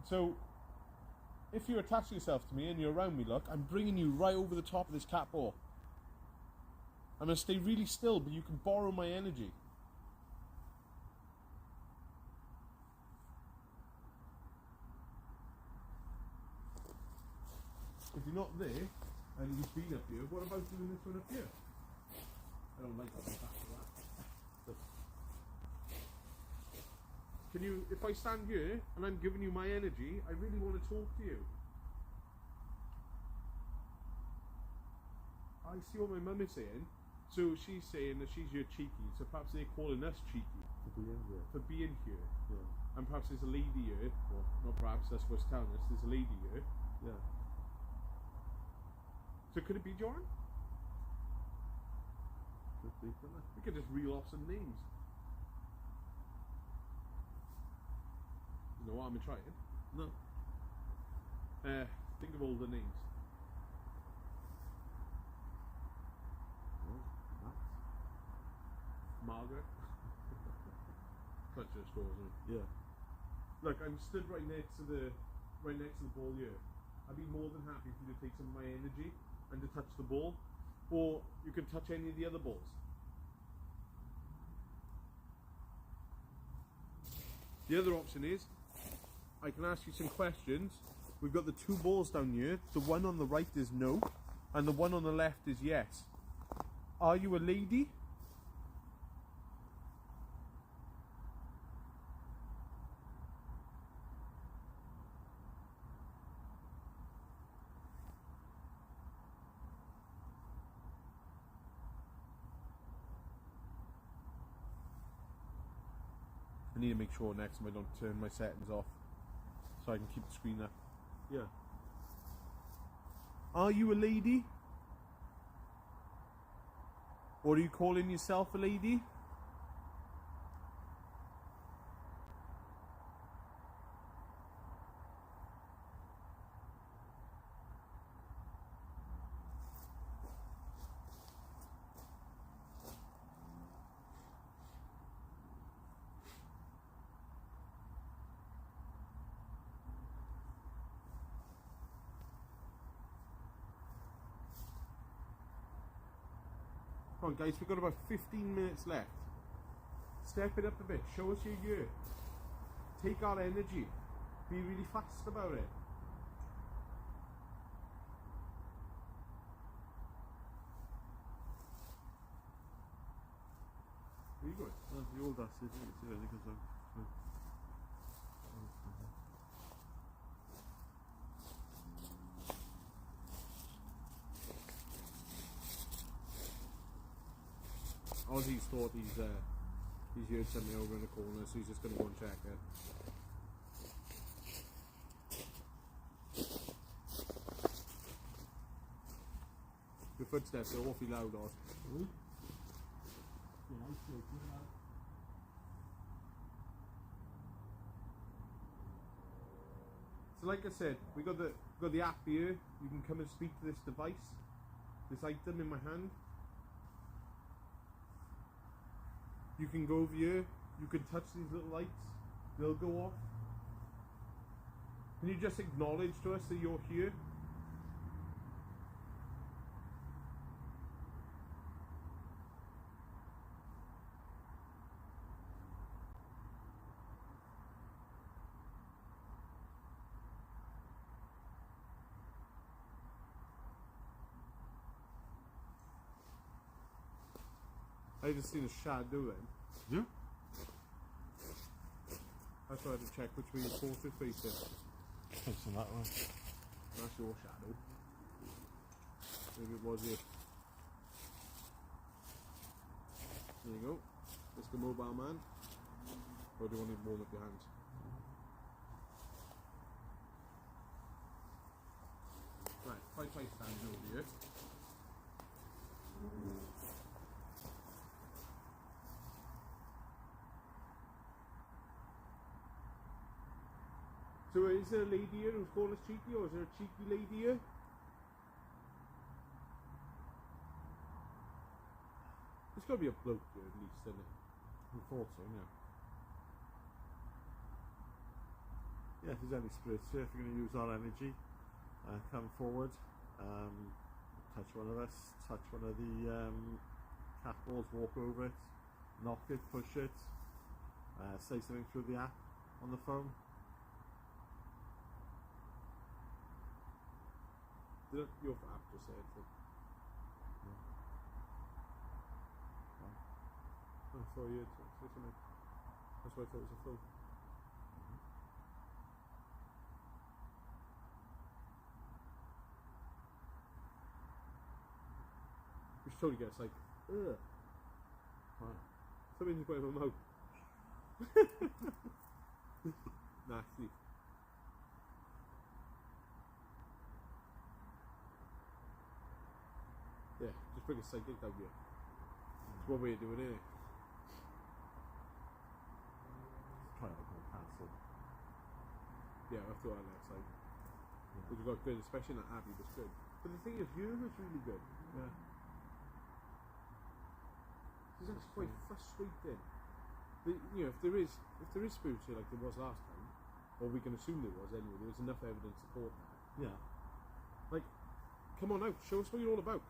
So, if you're attaching yourself to me and you're around me, look, I'm bringing you right over the top of this cat ball. I'm going to stay really still, but you can borrow my energy. If you're not there, and you've been up here, what about doing this one up here? I don't like that one back to that. Can you, if I stand here and I'm giving you my energy, I really want to talk to you. I see what my mum is saying. So she's saying that she's your cheeky, so perhaps they're calling us cheeky. For being here. For being here. Yeah. And perhaps there's a lady here, or not perhaps, that's what's telling us, there's a lady here. Yeah. So could it be Joran? Could be, couldn't it? We could just reel off some names. You know what I'm trying? No. Think of all the names. Oh, Matt. Margaret. Clutch your straws, isn't it? Yeah. Look, I'm stood right next to the ball here. I'd be more than happy for you to take some of my energy and to touch the ball, or you can touch any of the other balls. The other option is I can ask you some questions. We've got the two balls down here. The one on the right is no, and the one on the left is yes. Are you a lady? I need to make sure next time I don't turn my settings off so I can keep the screen up. Yeah. Are you a lady? Or are you calling yourself a lady? Come on guys, we've got about 15 minutes left. Step it up a bit, show us your year. Take our energy. Be really fast about it. Where are you going? The old ass, isn't it? See anything comes out. Ozzy's thought he's heard something over in the corner, so he's just going to go and check it. Your footsteps are awfully loud, Oz. So like I said, we got the app here. You can come and speak to this device, this item in my hand. You can go over here, you can touch these little lights, they'll go off. Can you just acknowledge to us that you're here? I just seen a shadow then. Yeah? That's why I had to check which way your portrait facing. Facing that way. That's your shadow. Maybe it was it. There you go. Mr. Mobile Man. Or do you want to warm up your hands? Right, if I place hands over here. So is there a lady here who's called us cheeky, or is there a cheeky lady here? There's got to be a bloke here at least, isn't it? I thought so, yeah. Yeah, if there's any spirits here, if you're going to use our energy, come forward, touch one of us, touch one of the cat balls, walk over it, knock it, push it, say something through the app on the phone. Didn't your app just say anything? No. I thought you had say something. That's why I thought it was a phone. We should totally get us like, ugh. Right. Something's going in my mouth. Nasty. bring a psychic down here. It's one way of doing it. Try not to go cancel. Yeah, I'll have to do that next time. But you've got good, especially in that Abbey was good. But the thing is, you was really good. Yeah. It's actually quite frustrating. You know, if there is spirits here like there was last time, or we can assume there was anyway, there was enough evidence to support that. Yeah. Like, come on out, show us what you're all about.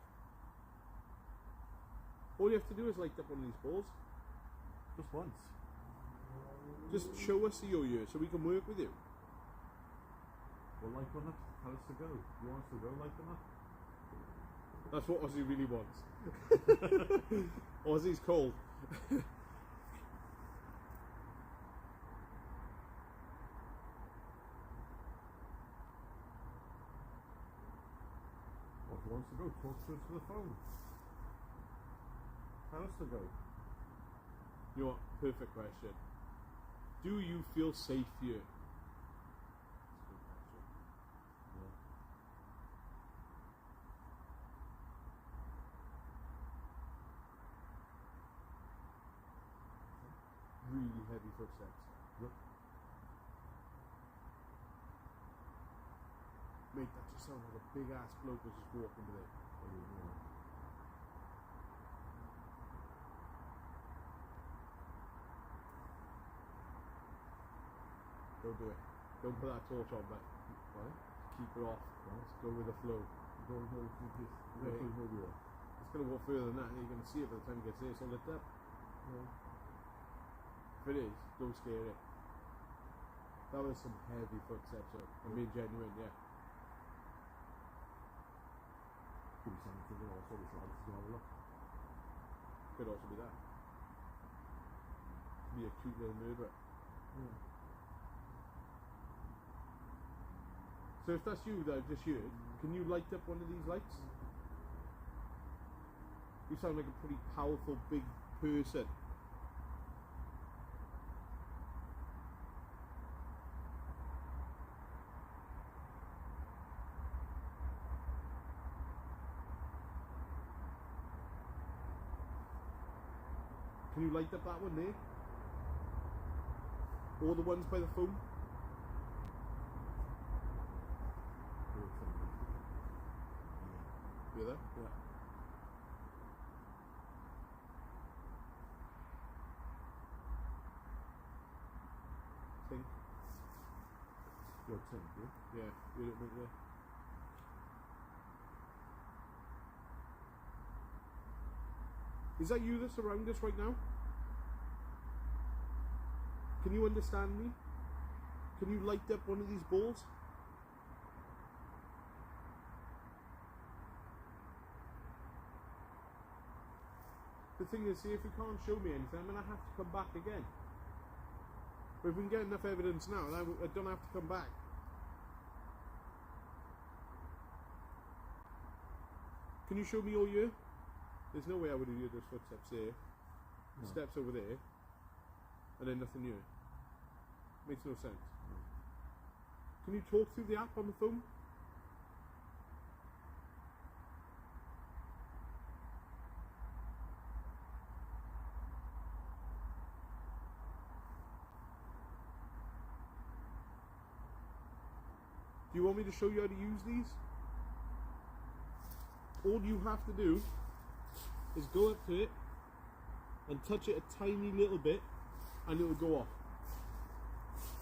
All you have to do is light up one of these balls. Just once. Just show us the yo-yo so we can work with you. Well, light one up, tell us to go. You want us to go light them up? That's what Ozzy really wants. Ozzy's cold. What he wants to go, talk to us to the phone. Tell us to go. You know what? Perfect question. Do you feel safe here? Yeah. Really heavy footsteps. Yep. Mate, that just sounds like a big ass bloke was just walking with it. Don't do it. Don't put that torch on, but What? keep it off. Let's go with the flow. Don't go through this. Right. Go through here. It's going to go further than that, and you're going to see it by the time it gets there. It's all lit up. Yeah. If it is, don't scare it. That was some heavy footsteps, so I'm being genuine, yeah. Could be something to do also with lights. Go have a look. Could also be that. Be a cute little murderer. Yeah. So if that's you that I've just heard, can you light up one of these lights? You sound like a pretty powerful, big person. Can you light up that one there? Or the ones by the phone? You there? Yeah. Think. Your turn, yeah? Yeah, you don't think there. Is that you that's around us right now? Can you understand me? Can you light up one of these balls? The thing is, see, if you can't show me anything, I'm going to have to come back again. But if we can get enough evidence now, then I don't have to come back. Can you show me your ear? There's no way I would have heard those footsteps there. The No. steps over there. And then nothing here. Makes no sense. No. Can you talk through the app on the phone? Do you want me to show you how to use these? All you have to do is go up to it and touch it a tiny little bit and it will go off.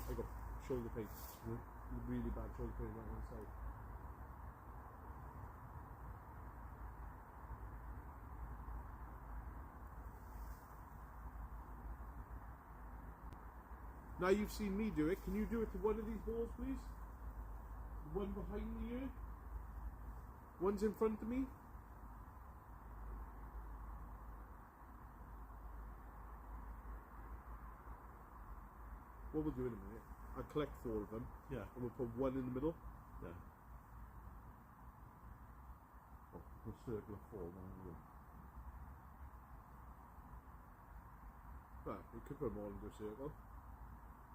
There you go, shoulder pain. Yeah. Really bad shoulder pain right on the side. Now you've seen me do it, can you do it to one of these balls please? One behind the ear. One's in front of me. What we'll do in a minute, I'll collect 4 of them. Yeah. And we'll put one in the middle. Yeah. Well, the circle of 4 then we will. Well, we could put them all into a circle.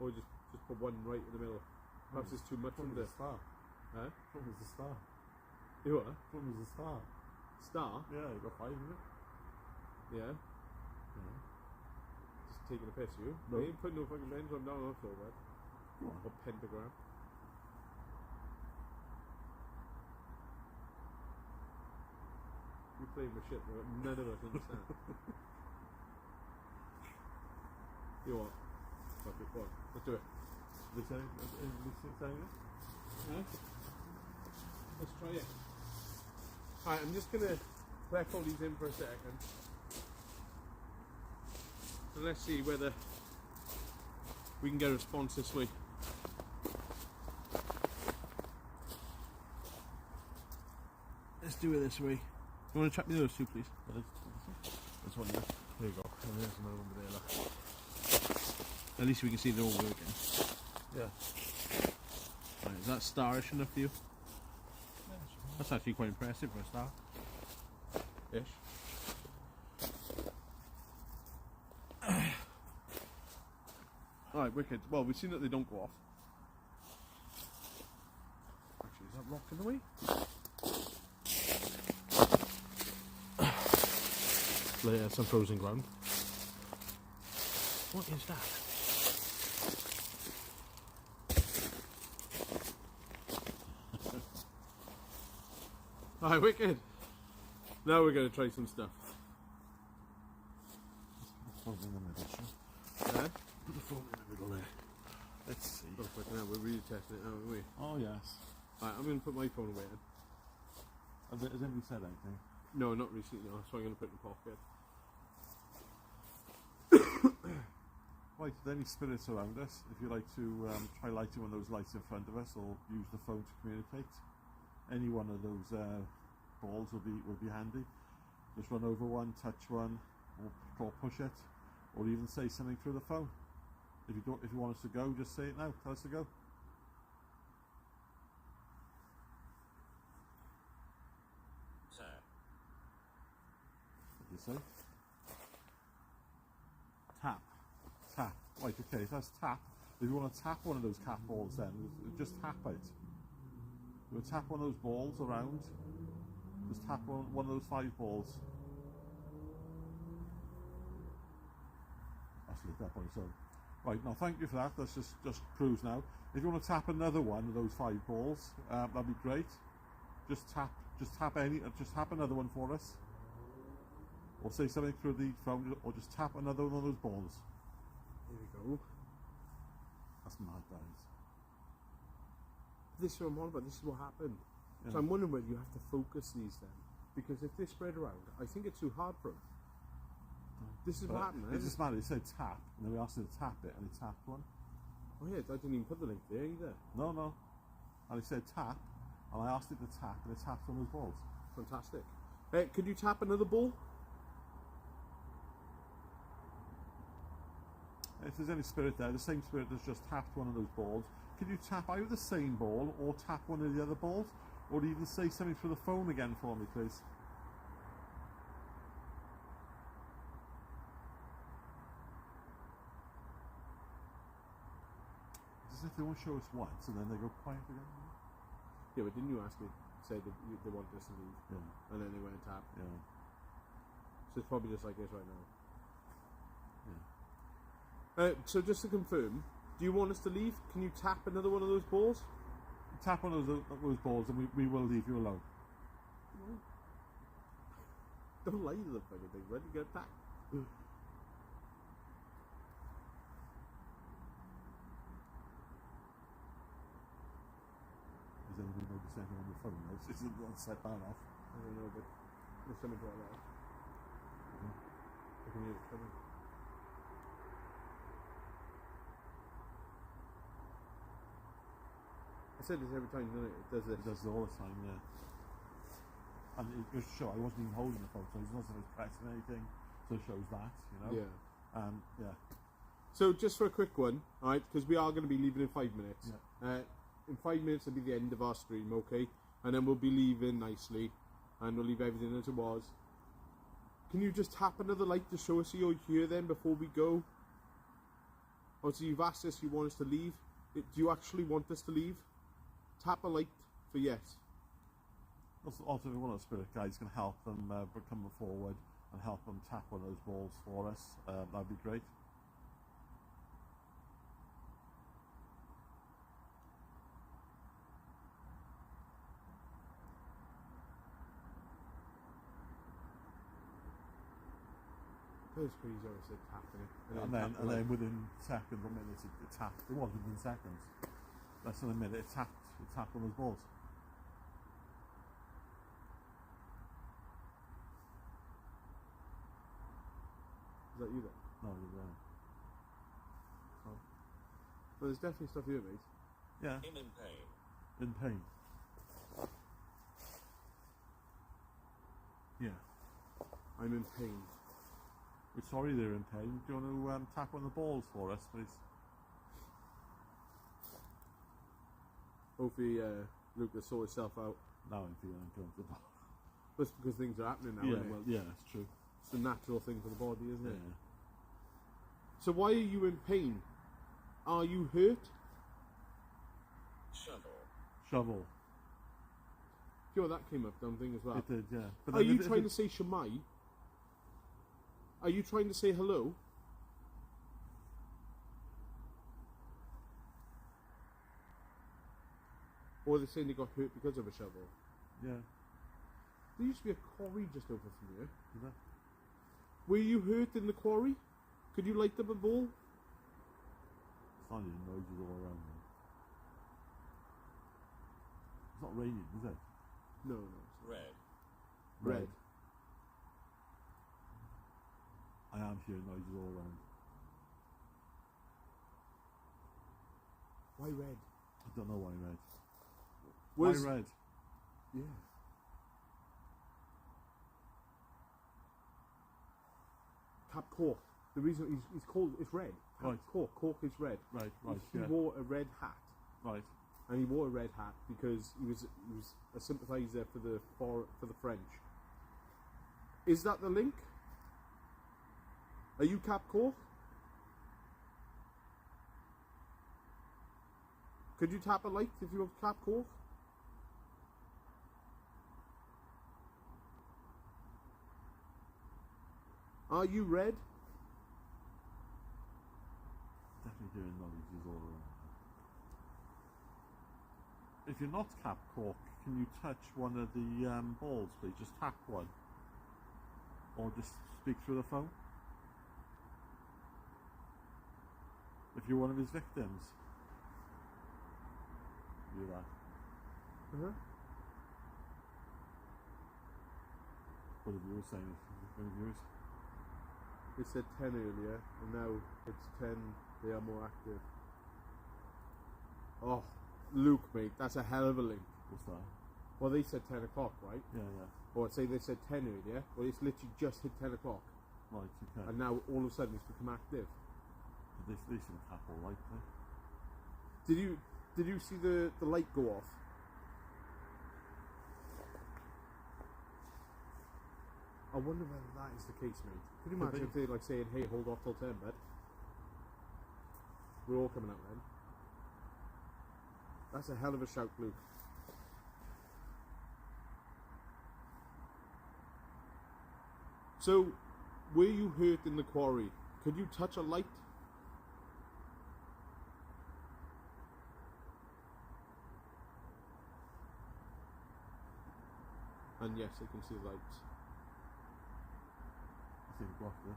Or just put one right in the middle. Perhaps it's too much From from the the... star. Huh? From is the star. You what? From is the star. Star? Yeah, you got 5, isn't it? Yeah. Yeah. Just taking a piss, you? No. I ain't putting no fucking pentagram down on the floor, bud. Go on. Or pentagram. You playing with shit that none of us understand. You what? Fuck it, go on. Let's do it. They say it? Huh? Let's try it. Alright, I'm just gonna collect all these in for a second. And let's see whether we can get a response this way. Let's do it this way. You want to chuck me those two, please? This one, yeah. There you go. And there's another one there, look. At least we can see they're all working. Yeah. Right, is that starish enough for you? That's actually quite impressive for a star. Ish. Alright, wicked. Well, we've seen that they don't go off. Actually, is that rocking away? There's some frozen ground. What is that? Alright, wicked. Now we're going to try some stuff. Put the phone in the middle, sure. Put the phone in the middle there. Let's see. Oh, fucking hell, we're really testing it, aren't we? Oh, yes. Alright, I'm going to put my phone away then. Has anybody said anything? No, not recently, no. So I'm going to put it in the pocket. Right, are there any spirits around us? If you like to try lighting one of those lights in front of us, or use the phone to communicate, any one of those balls will be handy. Just run over one, touch one, or push it, or even say something through the phone. If you want us to go, just say it now. Tell us to go. Sir. What do you say? Tap. Tap. Right, okay, so that's tap. If you want to tap one of those cat balls then, just tap it. You'll tap one of those balls around. Just tap one of those 5 balls. That's lit up on its own. Right, now thank you for that. Let's just cruise now. If you want to tap another one of those 5 balls, that'd be great. Just tap another one for us. Or say something through the phone, or just tap another one of those balls. Here we go. That's mad, that is. This is what I'm on about. This is what happened. Yeah. So I'm wondering whether you have to focus these then. Because if they spread around, I think it's too hard for them. This is what happened, It's just mad. It said tap, and then we asked him to tap it, and he tapped one. Oh yeah, I didn't even put the link there either. No. And he said tap, and I asked it to tap, and it tapped one of those balls. Fantastic. Could you tap another ball? If there's any spirit there, the same spirit that's just tapped one of those balls, could you tap either the same ball or tap one of the other balls? Or even say something through the phone again for me, please? It's as if they won't show us once and then they go quiet again. Yeah, but didn't you ask me, say that they wanted us to leave? Yeah. And then they went and tapped. Yeah. So it's probably just like this right now. Yeah. So just to confirm, do you want us to leave? Can you tap another one of those balls? Tap one of those balls and we will leave you alone. Don't lie to the fucking thing, when you get attacked. Has anybody noticed anything on the phone? It's not set that off. I don't know, but there's something like that. I can hear it coming. I said this every time, doesn't it? It does this. It does it all the time, yeah. And it goes to show I wasn't even holding the phone, so it's not as if it's pressing anything, so it shows that, you know? Yeah. Yeah. So just for a quick one, alright, because we are going to be leaving in 5 minutes. Yeah. In 5 minutes will be the end of our stream, okay? And then we'll be leaving nicely, and we'll leave everything as it was. Can you just tap another light to show us you're here then before we go? Obviously you've asked us you want us to leave. Do you actually want us to leave? Tap a light for yes. Also, if one of the spirit guides can help them come forward and help them tap one of those balls for us, that'd be great. It's crazy how I said tapping it. And then within seconds or minutes it tapped. It was within seconds. Less than a minute it tapped on those balls. Is that you then? No, you're right. Oh. Well, there's definitely stuff here, mate. Yeah. I'm in pain. In pain. Yeah. I'm in pain. We're sorry they're in pain. Do you want to tap on the balls for us, please? Hopefully, Luke will sort itself out. Now I'm feeling uncomfortable. That's because things are happening now, Yeah, isn't it? well, yeah, it's true. It's a natural thing for the body, isn't it? Yeah. So why are you in pain? Are you hurt? Shovel. Sure, that came up dumb thing as well. It did, yeah. But Are you trying to say Shemai? Are you trying to say hello? Or are they saying they got hurt because of a shovel? Yeah. There used to be a quarry just over from here. Is that? Were you hurt in the quarry? Could you light up a ball? It's not even noises all around me. It's not raining, is it? No, no. It's not. Red. Red. I am hearing noises all around. Why red? I don't know why red. Was- Why red? Yeah. Cap Cork. The reason he's called it's red. Cap Right. Cork. Cork is red. Right, He yeah. wore a red hat, Right. and he wore a red hat because he was a sympathiser for the French. Is that the link? Are you Cap Cork? Could you tap a light if you have Cap Cork? Are you red? Definitely hearing noises all around. If you're not Cap Cork, can you touch one of the balls, please? Just tap one. Or just speak through the phone. If you're one of his victims. Do that. Uh-huh. What the viewers saying? What the viewers? It said 10 earlier, and now it's 10. They are more active. Oh, Luke, mate, that's a hell of a link. What's that? Well, they said 10 o'clock, right? Yeah, yeah. Or say they said 10 earlier. Well, it's literally just hit 10 o'clock. Right, okay. And now all of a sudden it's become active. They seem to tap all right, Did you see the light go off? I wonder whether that is the case, mate. Could you Could imagine be. if they like saying, "Hey, hold off till 10, bud. We're all coming out then." That's a hell of a shout, Luke. So, were you hurt in the quarry? Could you touch a light? And yes, I can see the lights. I think blocked it.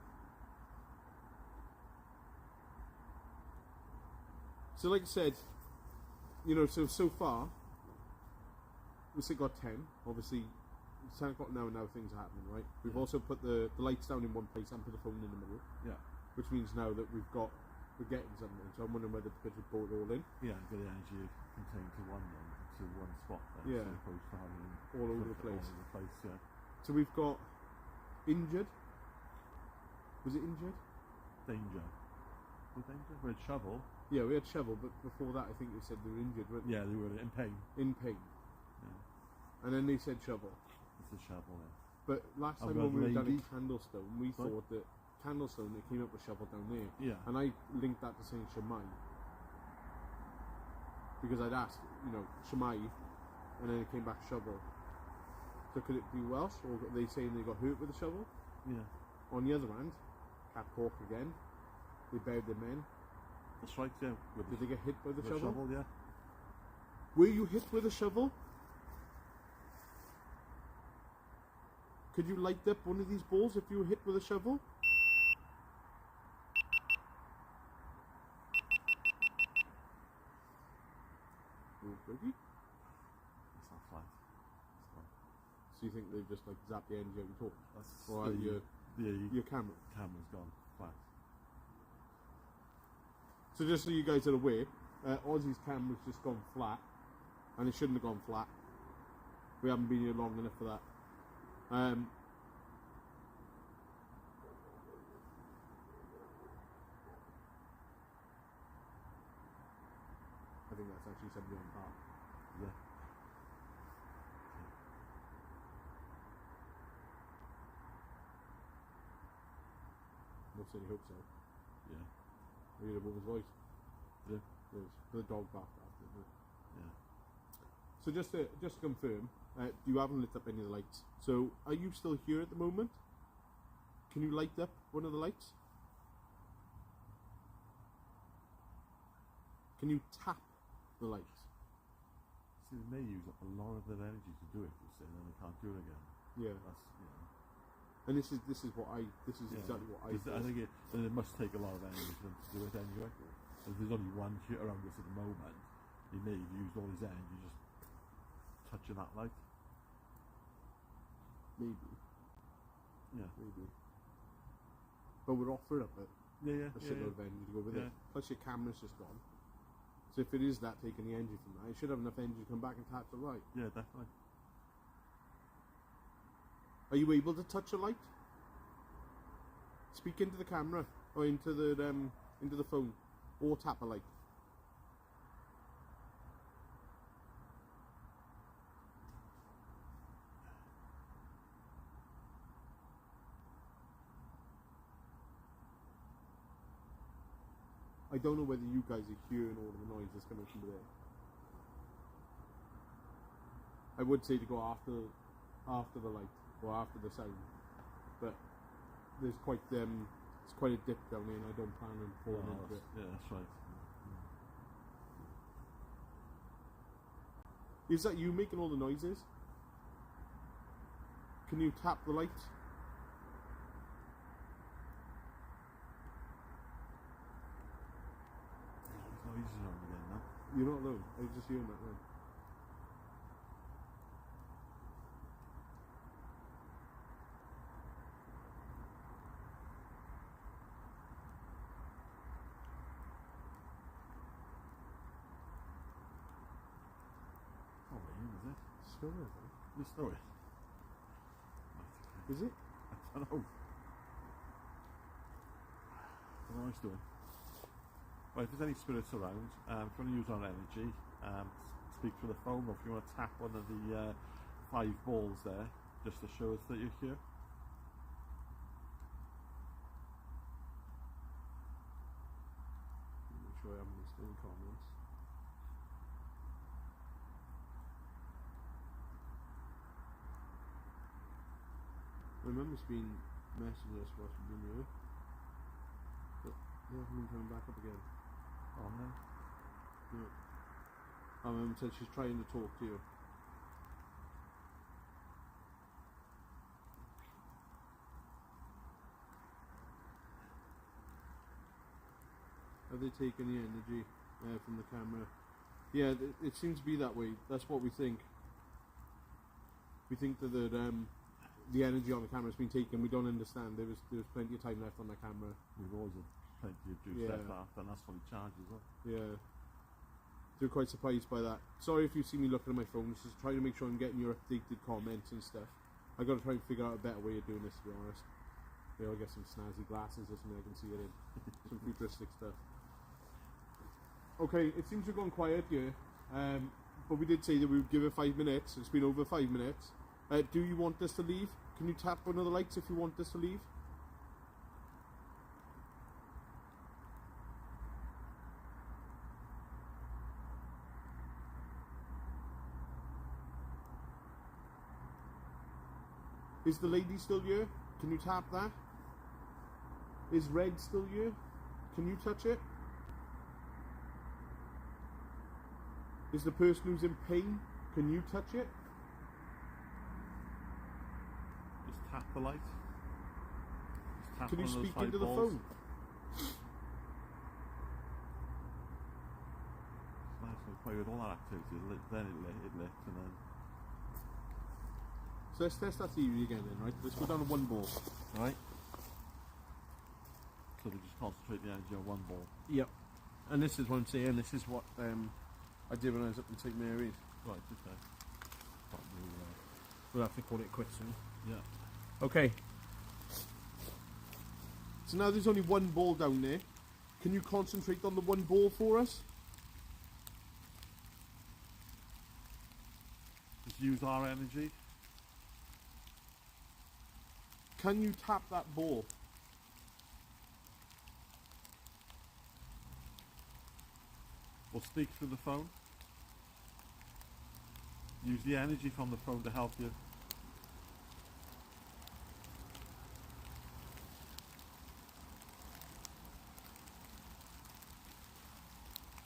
So like I said, you know, so far, we still got 10. Obviously, it's 10 o'clock now and now things are happening, right? We've also put the lights down in one place and put the phone in the middle. Yeah. Which means now that we're getting something. So I'm wondering whether to put it all in. Yeah, get the energy contained to one spot then, Yeah. as opposed to having All over the place. All over the place, yeah. So we've got injured. Was it injured? Danger. Was danger? We had shovel. Yeah, we had shovel, but before that I think they said they were injured, weren't they? Yeah, they were in pain. In pain. Yeah. And then they said shovel. It's a shovel, yeah. But last Oh, time well, when we were down lady. at Candlestone, we Sorry? thought that Candlestone, they came up with shovel down there. Yeah. And I linked that to saying Shemai. Because I'd asked, you know, Shemai, and then it came back shovel. So could it be Welsh, or are they saying they got hurt with a shovel? Yeah. On the other hand, Cap Cork again, they buried their men. That's right, yeah. Did they get hit by the with shovel? Yeah. Were you hit with a shovel? Could you light up one of these balls if you were hit with a shovel? Oh, Boogie? It's not flat. It's not. So you think they've just like zapped the energy out your torch? That's Or out your camera? Camera's gone flat. So just so you guys are aware, Aussie's camera's just gone flat, and it shouldn't have gone flat. We haven't been here long enough for that. I think that's actually somebody on par. Yeah. We'll certainly hope so. Yeah. We heard a woman's voice. Yeah. There was the dog barked after it. Yeah. So just to confirm, you haven't lit up any of the lights. So are you still here at the moment? Can you light up one of the lights? Can you tap the lights? See, they may use up a lot of their energy to do it, you say, and then they can't do it again. Yeah. That's, you know. And this is exactly what I I think it must take a lot of energy for them to do it anyway. If there's only one here around us at the moment, he may have used all his energy just touching that light. Maybe. Yeah. Maybe. But we're offered up a shitload of energy to go with it. Plus your camera's just gone. So if it is that taking the energy from that, it should have enough energy to come back and tap the light. Yeah, definitely. Are you able to touch a light? Speak into the camera or into the phone, or tap a light. I don't know whether you guys are hearing all of the noise that's coming from there. I would say to go after the light or after the sound, but there's it's quite a dip down here, and I don't plan on falling into it. Yeah, that's right. Is that you making all the noises? Can you tap the light? There's noises on again now. You're not alone. I was just hearing that then. Oh, rain, is it? Still there, though. It's snowing. Is it? I don't know. What am I doing? Right, if there's any spirits around, if you want to use our energy, speak through the phone, or if you want to tap one of the 5 balls there, just to show us that you're here. Make sure I haven't missed any comments. My mum's been messaging us whilst we've been here, but they haven't been coming back up again. Oh no. Yeah. My mum said she's trying to talk to you. Have they taken the energy from the camera? Yeah, it seems to be that way. That's what we think. We think that the energy on the camera has been taken. We don't understand. There was plenty of time left on the camera. We've always had plenty of juice left after, and that's fully charged as well. Yeah. So we're quite surprised by that. Sorry if you see me looking at my phone. Just trying to make sure I'm getting your updated comments and stuff. I've got to try and figure out a better way of doing this, to be honest. Maybe I'll get some snazzy glasses or something I can see it in. Some futuristic stuff. Okay, it seems we've gone quiet here. But we did say that we would give it 5 minutes. It's been over 5 minutes. Do you want us to leave? Can you tap one of the lights if you want us to leave? Is the lady still here? Can you tap that? Is red still here? Can you touch it? Is the person who's in pain? Can you touch it? Just tap the light. Just tap Can you one of those speak into the balls. phone? It's nice to play with all that activity. Then it lit, and then. So let's test that theory again then, right? Let's go down to one ball. Right. So we just concentrate the energy on one ball. Yep. And this is what I'm saying. This is what I did when I was up in St Mary's. Right. Okay. We'll have to call it quits soon. Yeah. Okay. So now there's only one ball down there. Can you concentrate on the one ball for us? Just use our energy. Can you tap that ball? Or speak through the phone. Use the energy from the phone to help you.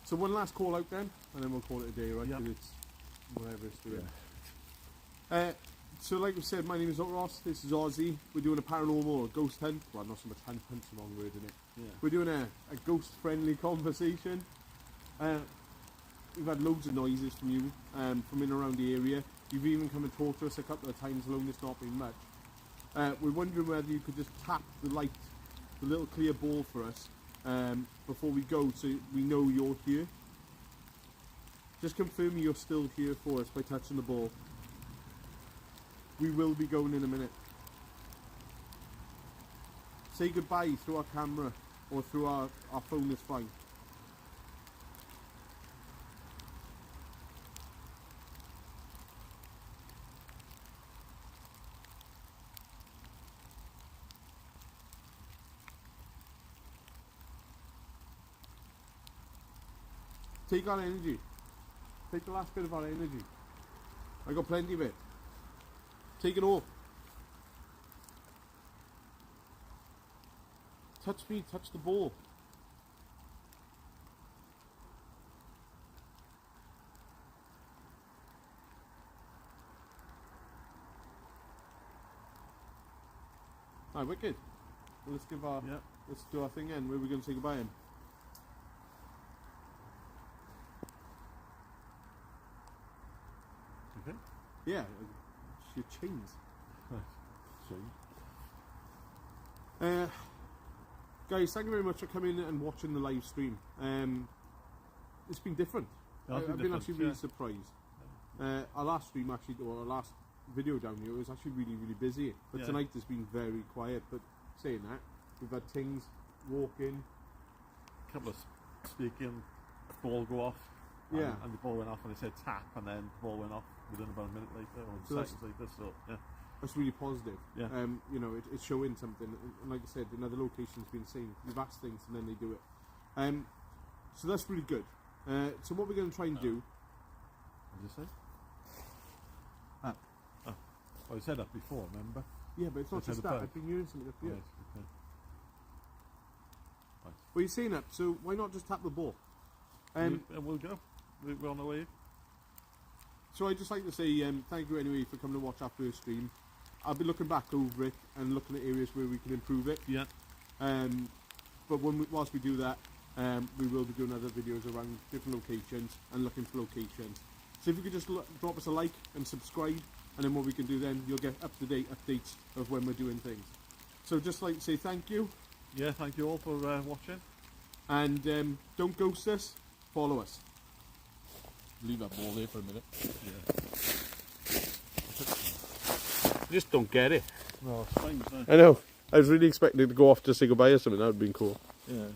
So one last call out then, and then we'll call it a day, right? Yep. 'Cause it's whatever it's doing. So like we said, my name is Ross, this is Ozzy. We're doing a paranormal or ghost hunt. Well, not so much hunt's the wrong word, isn't it? Yeah. We're doing a ghost-friendly conversation. We've had loads of noises from you, from in around the area. You've even come and talked to us a couple of times, alone it's not been much. We're wondering whether you could just tap the light, the little clear ball for us, before we go, so we know you're here. Just confirm you're still here for us by touching the ball. We will be going in a minute. Say goodbye through our camera or through our phone is fine. Take our energy. Take the last bit of our energy. I got plenty of it. Take it all. Touch me, touch the ball. Alright, wicked. Well, let's do our thing then. Where are we going to say goodbye then? Okay. Yeah, it's your chains. Guys, thank you very much for coming and watching the live stream. It's been different. I've been actually really surprised. Our last stream actually, or our last video down here, was actually really, really busy. But tonight has been very quiet. But saying that, we've had things walking. A couple of speaking, ball go off. Yeah. And the ball went off and it said tap, and then the ball went off within about a minute later, or So seconds later. So yeah. That's really positive. Yeah. You know, it's showing something. And like I said, in other locations, been saying you've asked things and then they do it. So that's really good. So what we're going to try and do. What did you say? Oh, I said that before, remember? Yeah, but it's not just that. above. I've been hearing something up here. Right, okay. Right. Well, you're saying that, so why not just tap the ball? We'll go. We're on the way. So I'd just like to say thank you anyway for coming to watch our first stream. I'll be looking back over it and looking at areas where we can improve it. Yeah. But whilst we do that, we will be doing other videos around different locations and looking for locations. So if you could just drop us a like and subscribe, and then what we can do then, you'll get up-to-date updates of when we're doing things. So just like to say thank you. Yeah, thank you all for watching. And don't ghost us, follow us. Leave that ball there for a minute. Yeah. Just don't get it. No, it's fine. I know. I was really expecting it to go off to say goodbye or something. That would have been cool. Yeah.